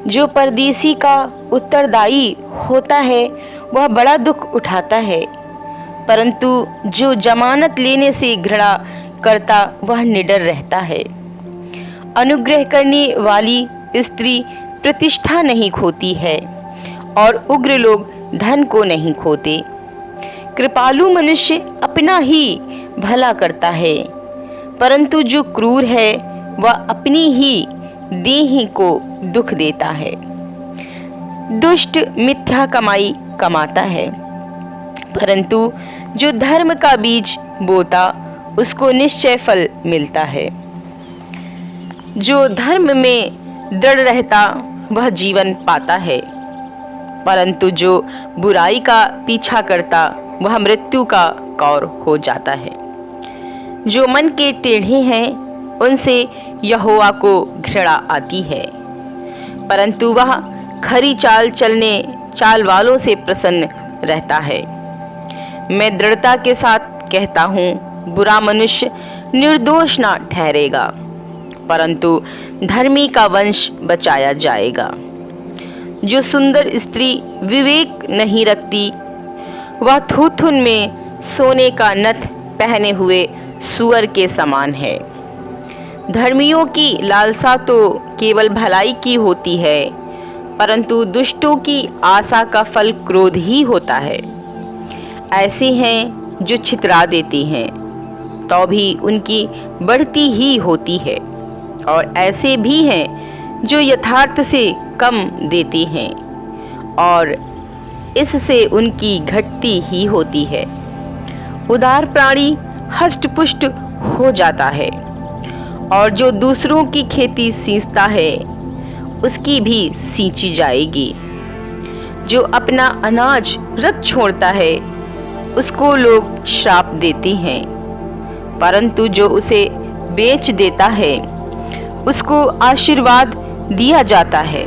जो परदेसी का उत्तरदायी होता है वह बड़ा दुख उठाता है, परंतु जो जमानत लेने से घृणा करता वह निडर रहता है। अनुग्रह करने वाली स्त्री प्रतिष्ठा नहीं खोती है और उग्र लोग धन को नहीं खोते। कृपालु मनुष्य अपना ही भला करता है, परंतु जो क्रूर है वह अपनी ही देह को दुख देता है। दुष्ट मिथ्या कमाई कमाता है, परंतु जो धर्म का बीज बोता उसको निश्चय फल मिलता है। जो धर्म में दृढ़ रहता वह जीवन पाता है, परंतु जो बुराई का पीछा करता वह मृत्यु का कौर हो जाता है। जो मन के टेढ़े हैं उनसे यहोवा को घृणा आती है, परंतु वह खरी चाल वालों से प्रसन्न रहता है। मैं दृढ़ता के साथ कहता हूँ, बुरा मनुष्य निर्दोष ना ठहरेगा, परंतु धर्मी का वंश बचाया जाएगा। जो सुंदर स्त्री विवेक नहीं रखती, वह थूथुन में सोने का नथ पहने हुए सूअर के समान है। धर्मियों की लालसा तो केवल भलाई की होती है, परंतु दुष्टों की आशा का फल क्रोध ही होता है। ऐसे हैं जो छितरा देते हैं तो भी उनकी बढ़ती ही होती है, और ऐसे भी हैं जो यथार्थ से कम देते हैं और इससे उनकी घटती ही होती है। उदार प्राणी हष्ट-पुष्ट हो जाता है, और जो दूसरों की खेती सींचता है उसकी भी सींची जाएगी। जो अपना अनाज रख छोड़ता है उसको लोग श्राप देते हैं, परंतु जो उसे बेच देता है उसको आशीर्वाद दिया जाता है।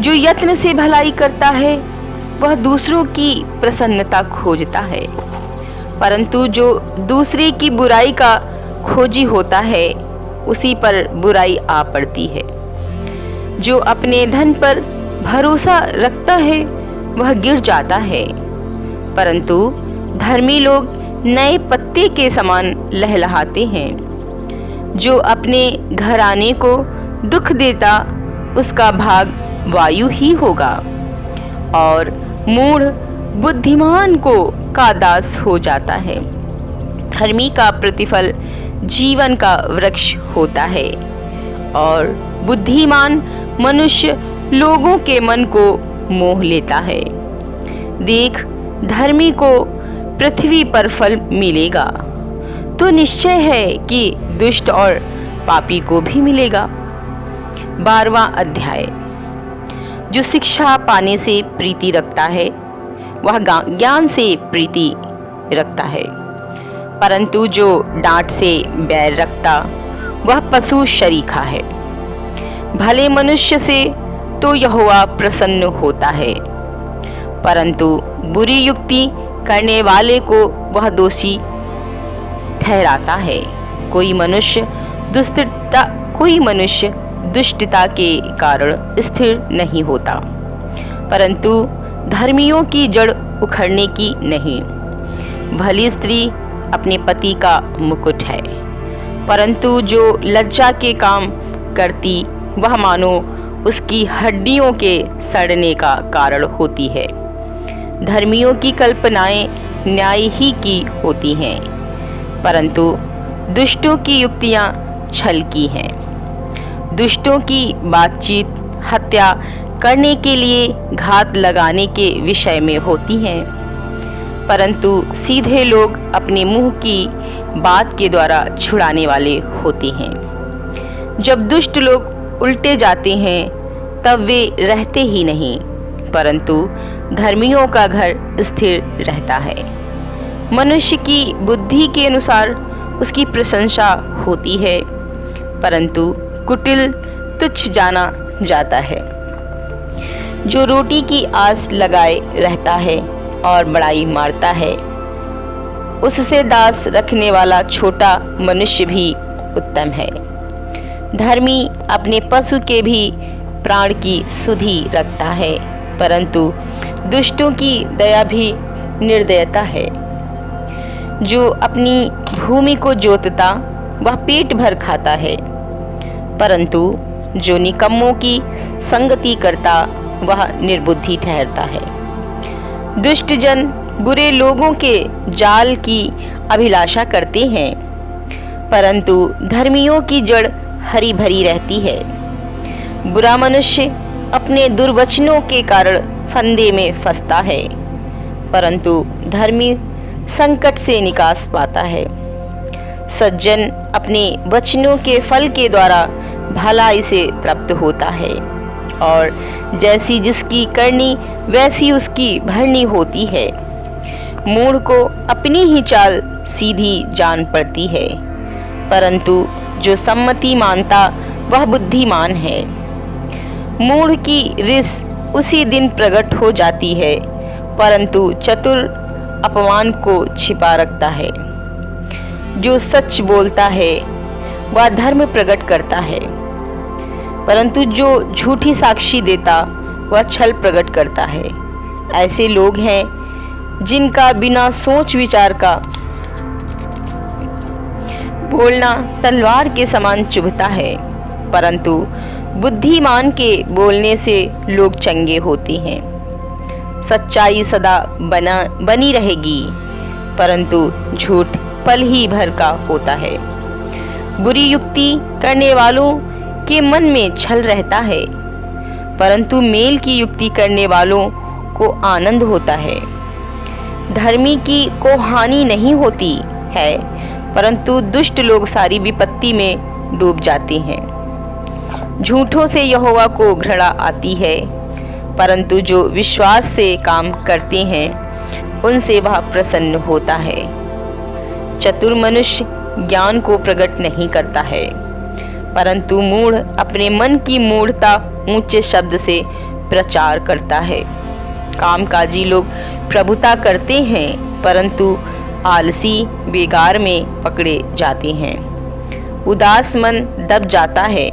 जो यत्न से भलाई करता है वह दूसरों की प्रसन्नता खोजता है, परंतु जो दूसरे की बुराई का खोजी होता है उसी पर बुराई आ पड़ती है। जो अपने धन पर भरोसा रखता है वह गिर जाता है, परंतु धर्मी लोग नए पत्ते के समान लहलहाते हैं। जो अपने घराने को दुख देता उसका भाग वायु ही होगा, और मूढ़ बुद्धिमान को का दास हो जाता है। धर्मी का प्रतिफल जीवन का वृक्ष होता है, और बुद्धिमान मनुष्य लोगों के मन को मोह लेता है। देख, धर्मी को पृथ्वी पर फल मिलेगा, तो निश्चय है कि दुष्ट और पापी को भी मिलेगा। 12वां अध्याय। जो शिक्षा पाने से प्रीति रखता है वह ज्ञान से प्रीति रखता है, परंतु जो डांट से बैर रखता वह पशु शरीखा है। भले मनुष्य से तो यहोवा प्रसन्न होता है, परंतु बुरी युक्ति करने वाले को वह दोषी ठहराता है। कोई मनुष्य दुष्टता के कारण स्थिर नहीं होता, परंतु धर्मियों की जड़ उखड़ने की नहीं। भली स्त्री अपने पति का मुकुट है, परंतु जो लज्जा के काम करती वह मानो उसकी हड्डियों के सड़ने का कारण होती है। धर्मियों की कल्पनाएं न्याय ही की होती हैं, परंतु दुष्टों की युक्तियां छल की हैं। दुष्टों की बातचीत हत्या करने के लिए घात लगाने के विषय में होती हैं, परंतु सीधे लोग अपने मुंह की बात के द्वारा छुड़ाने वाले होते हैं। जब दुष्ट लोग उल्टे जाते हैं तब वे रहते ही नहीं, परंतु धर्मियों का घर स्थिर रहता है। मनुष्य की बुद्धि के अनुसार उसकी प्रशंसा होती है, परंतु कुटिल तुच्छ जाना जाता है। जो रोटी की आस लगाए रहता है और बड़ाई मारता है, उससे दास रखने वाला छोटा मनुष्य भी उत्तम है। धर्मी अपने पशु के भी प्राण की सुधि रखता है, परंतु दुष्टों की दया भी निर्दयता है। जो अपनी भूमि को जोतता वह पेट भर खाता है, परंतु जो निकम्मों की संगति करता वह निर्बुद्धि ठहरता है। दुष्ट जन बुरे लोगों के जाल की अभिलाषा करते हैं, परंतु धर्मियों की जड़ हरी भरी रहती है। बुरा मनुष्य अपने दुर्वचनों के कारण फंदे में फंसता है, परंतु धर्मी संकट से निकास पाता है। सज्जन अपने वचनों के फल के द्वारा भलाई से तृप्त होता है, और जैसी जिसकी करनी वैसी उसकी भरनी होती है। मूढ़ को अपनी ही चाल सीधी जान पड़ती है, परंतु जो सम्मति मानता वह बुद्धिमान है। मूढ़ की रिस उसी दिन प्रकट हो जाती है, परंतु चतुर अपमान को छिपा रखता है। जो सच बोलता है वह धर्म प्रकट करता है, परंतु जो झूठी साक्षी देता वह छल प्रकट करता है। ऐसे लोग हैं जिनका बिना सोच विचार का बोलना तलवार के समान चुभता है, परंतु बुद्धिमान के बोलने से लोग चंगे होते हैं। सच्चाई सदा बनी रहेगी, परंतु झूठ पल ही भर का होता है। बुरी युक्ति करने वालों के मन में छल रहता है, परंतु मेल की युक्ति करने वालों को आनंद होता है। धर्मी की को हानि नहीं होती है, परंतु दुष्ट लोग सारी विपत्ति में डूब जाते हैं। झूठों से यहोवा को घृणा आती है, परंतु जो विश्वास से काम करते हैं उनसे वह प्रसन्न होता है। चतुर मनुष्य ज्ञान को प्रकट नहीं करता है, परंतु मूढ़ अपने मन की मूढ़ता ऊंचे शब्द से प्रचार करता है। कामकाजी लोग प्रभुता करते हैं, परंतु आलसी बेगार में पकड़े जाते हैं। उदास मन दब जाता है,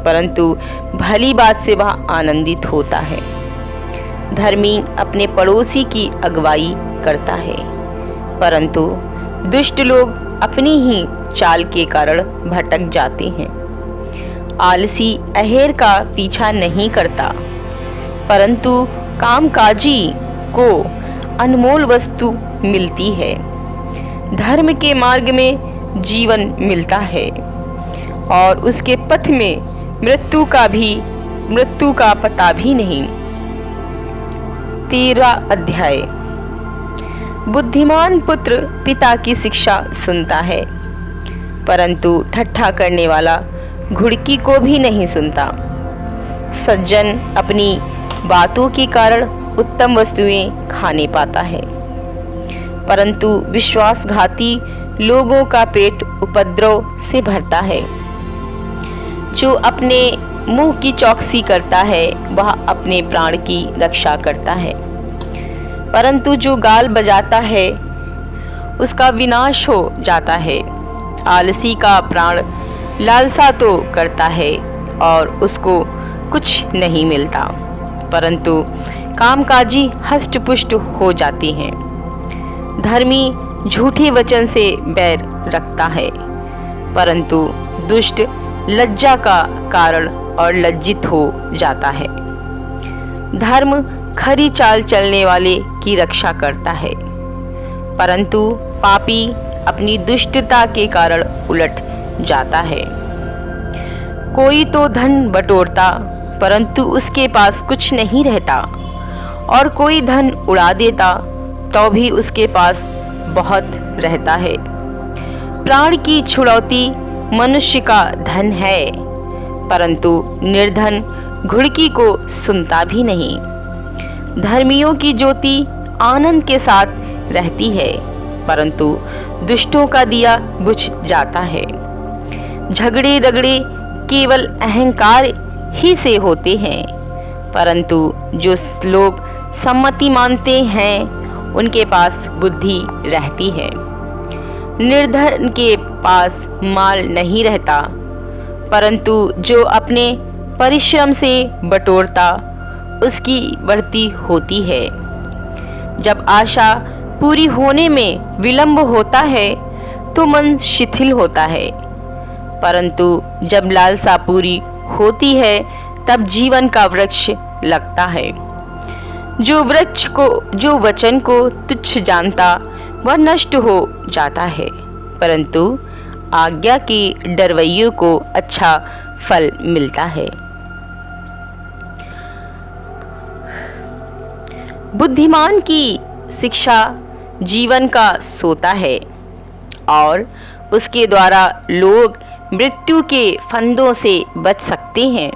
परंतु भली बात से वह आनंदित होता है। धर्मी अपने पड़ोसी की अगुवाई करता है, परंतु दुष्ट लोग अपनी ही चाल के कारण भटक जाते हैं। आलसी अहेर का पीछा नहीं करता, परंतु कामकाजी को अनमोल वस्तु मिलती है। धर्म के मार्ग में जीवन मिलता है और उसके पथ में मृत्यु का पता भी नहीं। 13वां अध्याय। बुद्धिमान पुत्र पिता की शिक्षा सुनता है, परंतु ठट्ठा करने वाला घुड़की को भी नहीं सुनता। सज्जन अपनी बातों के कारण उत्तम वस्तुएं खाने पाता है, परंतु विश्वासघाती लोगों का पेट उपद्रव से भरता है। जो अपने मुंह की चौकसी करता है वह अपने प्राण की रक्षा करता है, परंतु जो गाल बजाता है उसका विनाश हो जाता है। आलसी का प्राण लालसा तो करता है और उसको कुछ नहीं मिलता, परंतु कामकाजी हष्ट-पुष्ट हो जाते हैं। धर्मी झूठे वचन से बैर रखता है, परंतु दुष्ट लज्जा का कारण और लज्जित हो जाता है। धर्म खरी चाल चलने वाले की रक्षा करता है, परंतु पापी अपनी दुष्टता के कारण उलट जाता है। कोई तो धन बटोरता, परंतु उसके पास कुछ नहीं रहता, और कोई धन उड़ा देता तो भी उसके पास बहुत रहता है। प्राण की छुड़ौती मनुष्य का धन है, परंतु निर्धन घुड़की को सुनता भी नहीं। धर्मियों की ज्योति आनंद के साथ रहती है, परंतु दुष्टों का दिया बुझ जाता है। झगड़े रगड़े केवल अहंकार ही से होते हैं, परंतु जो लोग सम्मति मानते हैं उनके पास बुद्धि रहती है। निर्धन के पास माल नहीं रहता, परंतु जो अपने परिश्रम से बटोरता उसकी बढ़ती होती है। जब आशा पूरी होने में विलंब होता है तो मन शिथिल होता है, परंतु जब लालसा पूरी होती है तब जीवन का वृक्ष लगता है। जो वचन को तुच्छ जानता वह नष्ट हो जाता है, परंतु आज्ञा की डरवैयों को अच्छा फल मिलता है। बुद्धिमान की शिक्षा जीवन का सोता है और उसके द्वारा लोग मृत्यु के फंदों से बच सकते हैं।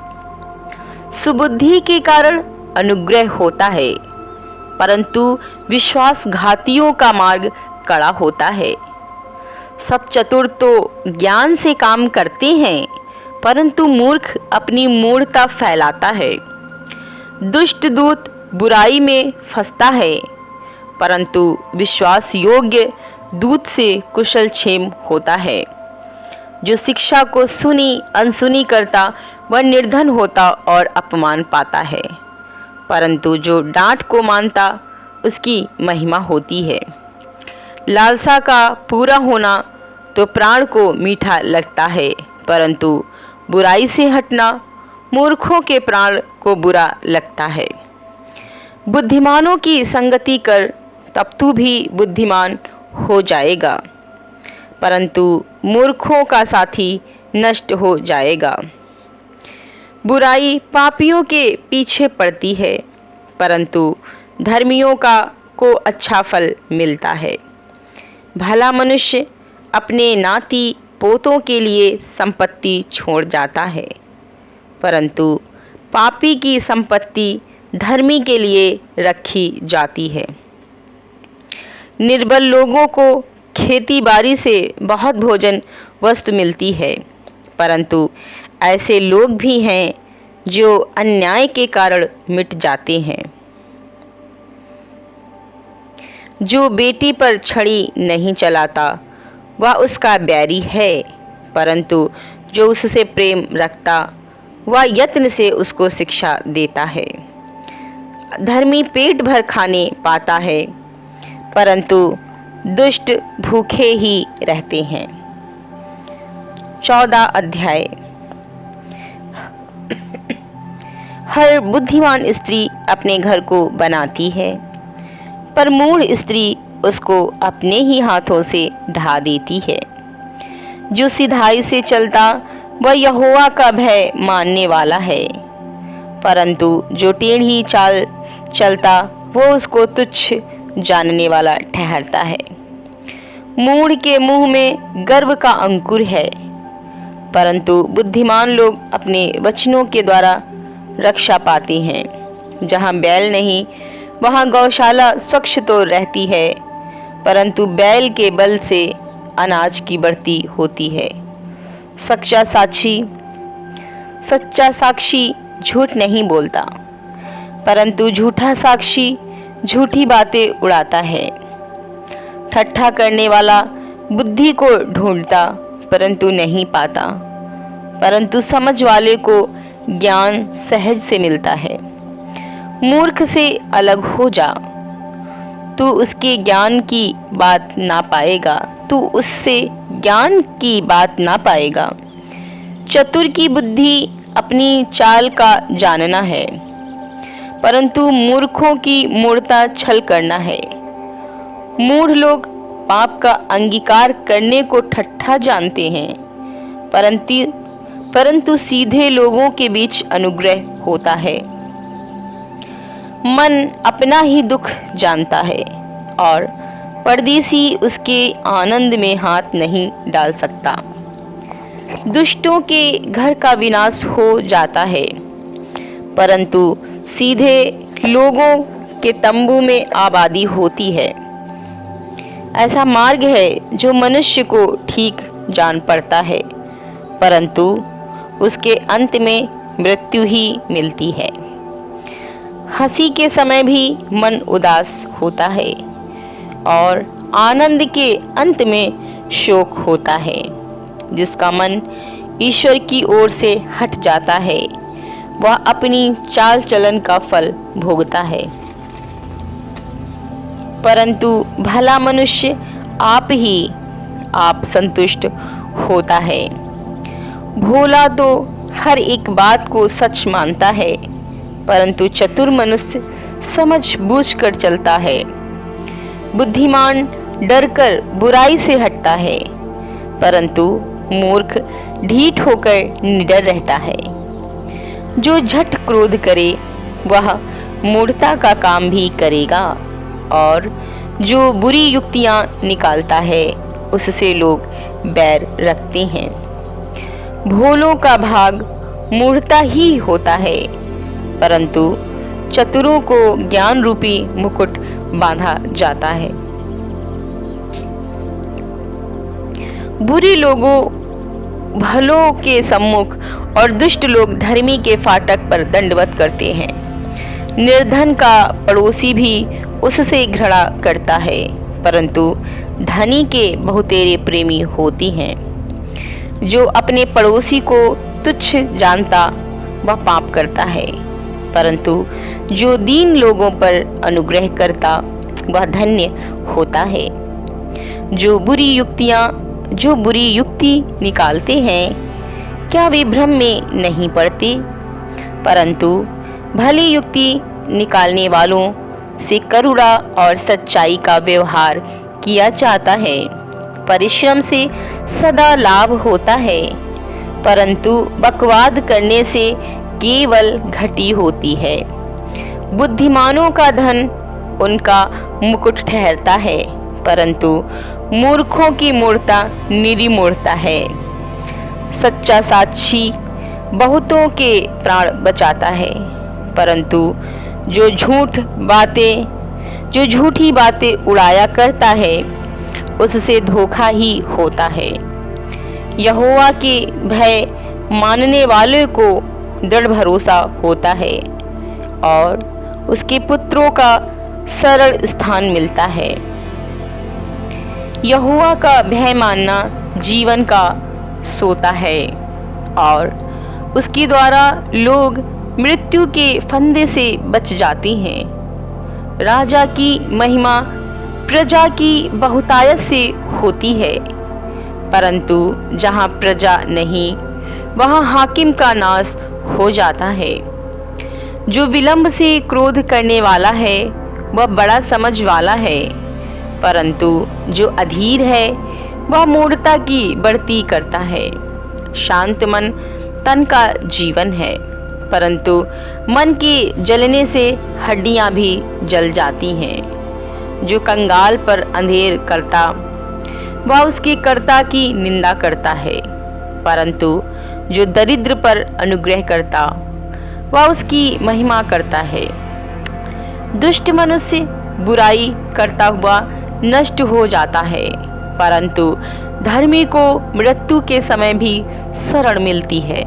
सुबुद्धि के कारण अनुग्रह होता है, परंतु विश्वासघातियों का मार्ग कड़ा होता है। सब चतुर तो ज्ञान से काम करते हैं, परंतु मूर्ख अपनी मूढ़ता फैलाता है। दुष्ट दूत बुराई में फंसता है, परंतु विश्वास योग्य दूत से कुशल क्षेम होता है। जो शिक्षा को सुनी अनसुनी करता वह निर्धन होता और अपमान पाता है, परंतु जो डांट को मानता उसकी महिमा होती है। लालसा का पूरा होना तो प्राण को मीठा लगता है, परंतु बुराई से हटना मूर्खों के प्राण को बुरा लगता है। बुद्धिमानों की संगति कर तब तू भी बुद्धिमान हो जाएगा, परंतु मूर्खों का साथी नष्ट हो जाएगा। बुराई पापियों के पीछे पड़ती है, परंतु धर्मियों को अच्छा फल मिलता है। भला मनुष्य अपने नाती पोतों के लिए संपत्ति छोड़ जाता है, परंतु पापी की संपत्ति धर्मी के लिए रखी जाती है। निर्बल लोगों को खेती बाड़ी से बहुत भोजन वस्तु मिलती है, परंतु ऐसे लोग भी हैं जो अन्याय के कारण मिट जाते हैं। जो बेटी पर छड़ी नहीं चलाता वह उसका बैरी है, परंतु जो उससे प्रेम रखता वह यत्न से उसको शिक्षा देता है। धर्मी पेट भर खाने पाता है, परंतु दुष्ट भूखे ही रहते हैं। 14 अध्याय। हर बुद्धिमान स्त्री अपने घर को बनाती है, पर मूढ़ स्त्री उसको अपने ही हाथों से ढा देती है। जो सिधाई से चलता वह यहोवा का भय मानने वाला है, परंतु जो टेढ़ी चाल चलता वो उसको तुच्छ जानने वाला ठहरता है। मूढ़ के मुंह में गर्व का अंकुर है, परंतु बुद्धिमान लोग अपने वचनों के द्वारा रक्षा पाते हैं। जहाँ बैल नहीं वहाँ गौशाला स्वच्छ तो रहती है, परंतु बैल के बल से अनाज की बढ़ती होती है। सच्चा साक्षी झूठ नहीं बोलता, परंतु झूठा साक्षी झूठी बातें उड़ाता है। ठट्ठा करने वाला बुद्धि को ढूंढता परंतु नहीं पाता, परंतु समझ वाले को ज्ञान सहज से मिलता है। मूर्ख से अलग हो जा, तू उसके ज्ञान की बात ना पाएगा, तू उससे ज्ञान की बात ना पाएगा। चतुर की बुद्धि अपनी चाल का जानना है, परंतु मूर्खों की मूर्खता छल करना है। मूढ़ लोग पाप का अंगीकार करने को ठट्ठा जानते हैं, परंतु सीधे लोगों के बीच अनुग्रह होता है। मन अपना ही दुख जानता है और परदेसी उसके आनंद में हाथ नहीं डाल सकता। दुष्टों के घर का विनाश हो जाता है, परंतु सीधे लोगों के तंबू में आबादी होती है। ऐसा मार्ग है जो मनुष्य को ठीक जान पड़ता है, परंतु उसके अंत में मृत्यु ही मिलती है। हंसी के समय भी मन उदास होता है और आनंद के अंत में शोक होता है। जिसका मन ईश्वर की ओर से हट जाता है वह अपनी चाल चलन का फल भोगता है, परंतु भला मनुष्य आप संतुष्ट होता है। भोला तो हर एक बात को सच मानता है, परंतु चतुर मनुष्य समझ बूझ कर चलता है। बुद्धिमान डरकर बुराई से हटता है, परंतु मूर्ख ढीठ होकर निडर रहता है। जो झट क्रोध करे वह मूढ़ता का काम भी करेगा, और जो बुरी युक्तियां निकालता है उससे लोग बैर रखते हैं। भोलों का भाग मूढ़ता ही होता है, परंतु चतुरों को ज्ञान रूपी मुकुट बांधा जाता है। बुरे लोगों भलों के सम्मुख और दुष्ट लोग धर्मी के फाटक पर दंडवत करते हैं। निर्धन का पड़ोसी भी उससे घृणा करता है, परंतु धनी के बहुतेरे प्रेमी होती हैं। जो अपने पड़ोसी को तुच्छ जानता वह पाप करता है, परंतु जो दीन लोगों पर अनुग्रह करता वह धन्य होता है। जो बुरी युक्ति निकालते हैं, क्या वे भ्रम में नहीं पड़ते? परंतु भली युक्ति निकालने वालों से करुणा और सच्चाई का व्यवहार किया जाता है। परिश्रम से सदा लाभ होता है, परंतु बकवाद करने से केवल घटी होती है। बुद्धिमानों का धन उनका मुकुट ठहरता है, परंतु मूर्खों की मूर्ता निरी मूर्ता है। सच्चा साक्षी बहुतों के प्राण बचाता है, परंतु जो झूठी बातें उड़ाया करता है उससे धोखा ही होता है। यहोवा के भय मानने वाले को दृढ़ भरोसा होता है और उसके पुत्रों का सरल स्थान मिलता है। यहोवा का भय मानना जीवन का सोता है और उसके द्वारा लोग मृत्यु के फंदे से बच जाती हैं। राजा की महिमा प्रजा की बहुतायत से होती है, परंतु जहाँ प्रजा नहीं वहाँ हाकिम का नाश हो जाता है। जो विलंब से क्रोध करने वाला है वह बड़ा समझ वाला है, परंतु जो अधीर है वह मूढ़ता की बढ़ती करता है। शांत मन तन का जीवन है, परंतु मन के जलने से हड्डियां भी जल जाती हैं। जो कंगाल पर अंधेर करता वह उसके कर्ता की निंदा करता है, परंतु जो दरिद्र पर अनुग्रह करता वह उसकी महिमा करता है। दुष्ट मनुष्य बुराई करता हुआ नष्ट हो जाता है, परंतु धर्मी को मृत्यु के समय भी शरण मिलती है।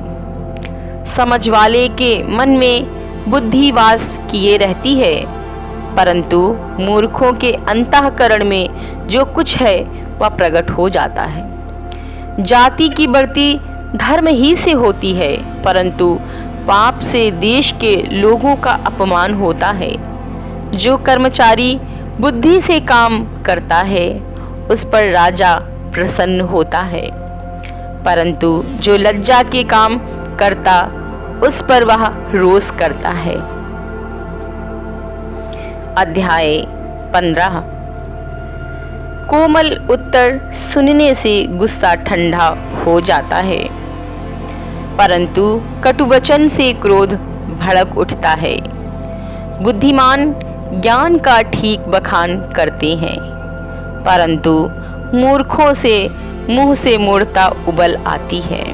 समझ वाले के मन में बुद्धि वास किए रहती है, परंतु मूर्खों के अंतःकरण में जो कुछ है वह प्रकट हो जाता है। जाति की बढ़ती धर्म ही से होती है, परंतु पाप से देश के लोगों का अपमान होता है। जो कर्मचारी बुद्धि से काम करता है उस पर राजा प्रसन्न होता है, परंतु जो लज्जा के काम करता उस पर वह रोष करता है। अध्याय 15। कोमल उत्तर सुनने से गुस्सा ठंडा हो जाता है, परंतु कटुवचन से क्रोध भड़क उठता है। बुद्धिमान ज्ञान का ठीक बखान करते हैं, परंतु मूर्खों से मुंह से मूढ़ता उबल आती है।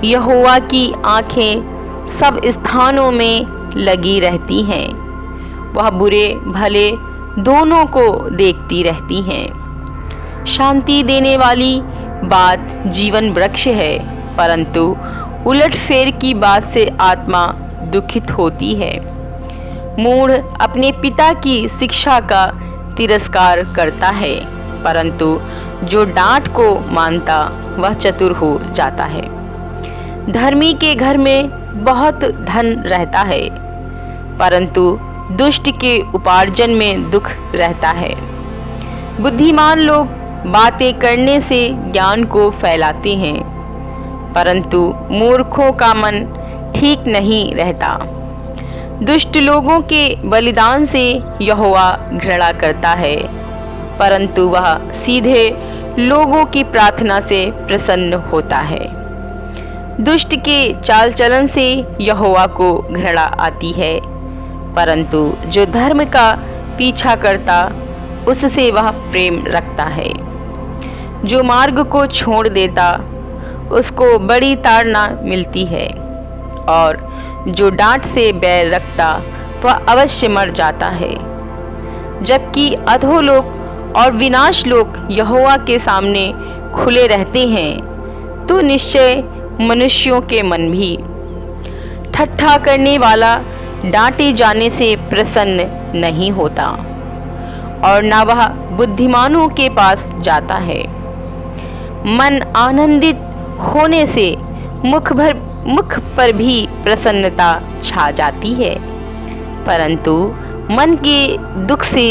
यहोवा की आंखें सब स्थानों में लगी रहती हैं, वह बुरे भले दोनों को देखती रहती हैं। शांति देने वाली बात जीवन वृक्ष है, परंतु उलटफेर की बात से आत्मा दुखित होती है। मूढ़ अपने पिता की शिक्षा का तिरस्कार करता है, परंतु जो डांट को मानता वह चतुर हो जाता है। धर्मी के घर में बहुत धन रहता है, परंतु दुष्ट के उपार्जन में दुख रहता है। बुद्धिमान लोग बातें करने से ज्ञान को फैलाते हैं, परंतु मूर्खों का मन ठीक नहीं रहता। दुष्ट लोगों के बलिदान से यहोवा घृणा करता है, परंतु वह सीधे लोगों की प्रार्थना से प्रसन्न होता है। दुष्ट के चाल चलन से यहोवा को घृणा आती है, परंतु जो धर्म का पीछा करता उससे वह प्रेम रखता है। जो मार्ग को छोड़ देता उसको बड़ी ताड़ना मिलती है, और जो डांट से बैर रखता वह अवश्य मर जाता है। जबकि अधोलोक और विनाश लोक यहोवा के सामने खुले रहते हैं, तो निश्चय मनुष्यों के मन भी। ठट्ठा करने वाला डांटे जाने से प्रसन्न नहीं होता और न वह बुद्धिमानों के पास जाता है। मन आनंदित होने से मुख पर भी प्रसन्नता छा जाती है, परंतु मन के दुख से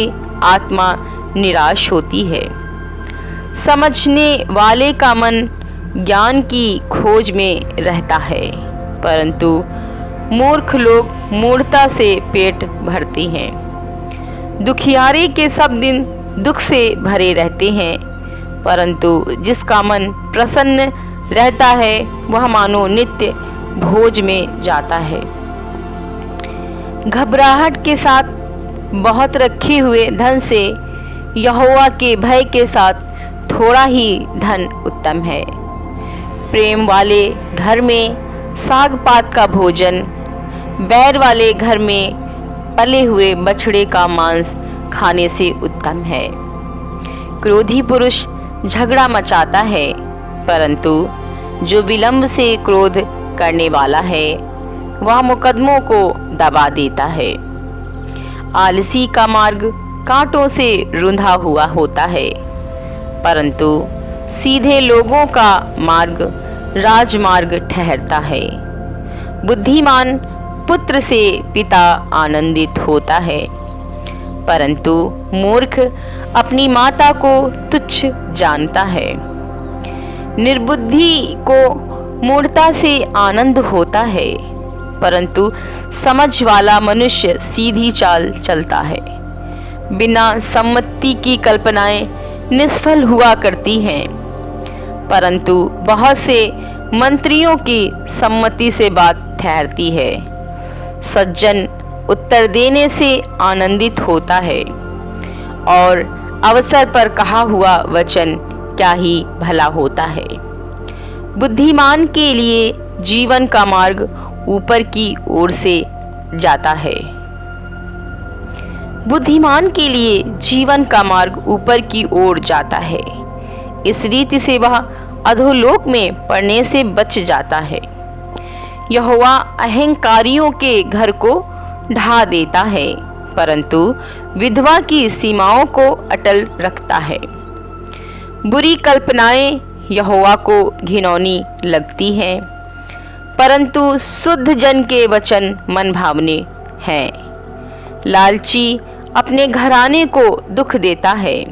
आत्मा निराश होती है। समझने वाले का मन ज्ञान की खोज में रहता है, परंतु मूर्ख लोग मूढ़ता से पेट भरते हैं। दुखियारे के सब दिन दुख से भरे रहते हैं, परंतु जिसका मन प्रसन्न रहता है वह मानो नित्य भोज में जाता है। घबराहट के साथ बहुत रखे हुए धन से यहोवा के भय के साथ थोड़ा ही धन उत्तम है। प्रेम वाले घर में साग पात का भोजन, बैर वाले घर में पले हुए बछड़े का मांस खाने से उत्तम है। क्रोधी पुरुष झगड़ा मचाता है, परंतु जो विलंब से क्रोध करने वाला है वह मुकदमों को दबा देता है। आलसी का मार्ग कांटों से रुंधा हुआ होता है, परंतु सीधे लोगों का मार्ग राजमार्ग ठहरता है। बुद्धिमान पुत्र से पिता आनंदित होता है, परंतु मूर्ख अपनी माता को तुच्छ जानता है। निर्बुद्धि को मूढ़ता से आनंद होता है, परंतु समझ वाला मनुष्य सीधी चाल चलता है। बिना सम्मति की कल्पनाएं निष्फल हुआ करती हैं, परंतु बहुत से मंत्रियों की सम्मति से बात ठहरती है। सज्जन उत्तर देने से आनंदित होता है और अवसर पर कहा हुआ वचन क्या ही भला होता है। बुद्धिमान के लिए जीवन का मार्ग ऊपर की ओर से जाता है। बुद्धिमान के लिए जीवन का मार्ग ऊपर की ओर जाता है। इस रीति से वह अधोलोक में पड़ने से बच जाता है। यहोवा अहंकारियों के घर को ढा देता है, परंतु विधवा की सीमाओं को अटल रखता है। बुरी कल्पनाएं यहोवा को घिनौनी लगती हैं, परंतु शुद्ध जन के वचन मन भावने हैं। लालची अपने घराने को दुख देता है,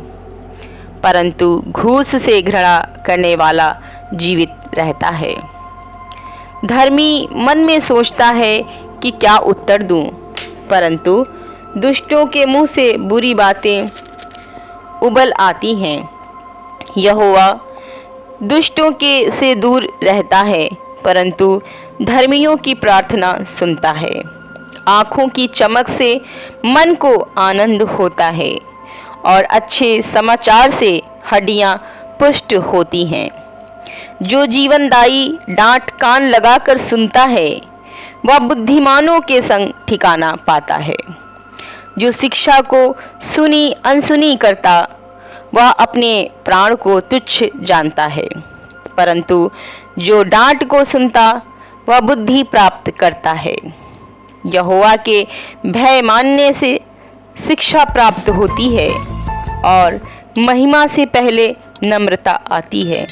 परंतु घूस से घृणा करने वाला जीवित रहता है। धर्मी मन में सोचता है कि क्या उत्तर दूं, परंतु दुष्टों के मुंह से बुरी बातें उबल आती हैं। यहोवा दुष्टों के से दूर रहता है, परंतु धर्मियों की प्रार्थना सुनता है। आँखों की चमक से मन को आनंद होता है और अच्छे समाचार से हड्डियां पुष्ट होती हैं। जो जीवनदायी डांट कान लगाकर सुनता है वह बुद्धिमानों के संग ठिकाना पाता है। जो शिक्षा को सुनी अनसुनी करता वह अपने प्राण को तुच्छ जानता है, परंतु जो डांट को सुनता वह बुद्धि प्राप्त करता है। यहोवा के भय मानने से शिक्षा प्राप्त होती है और महिमा से पहले नम्रता आती है।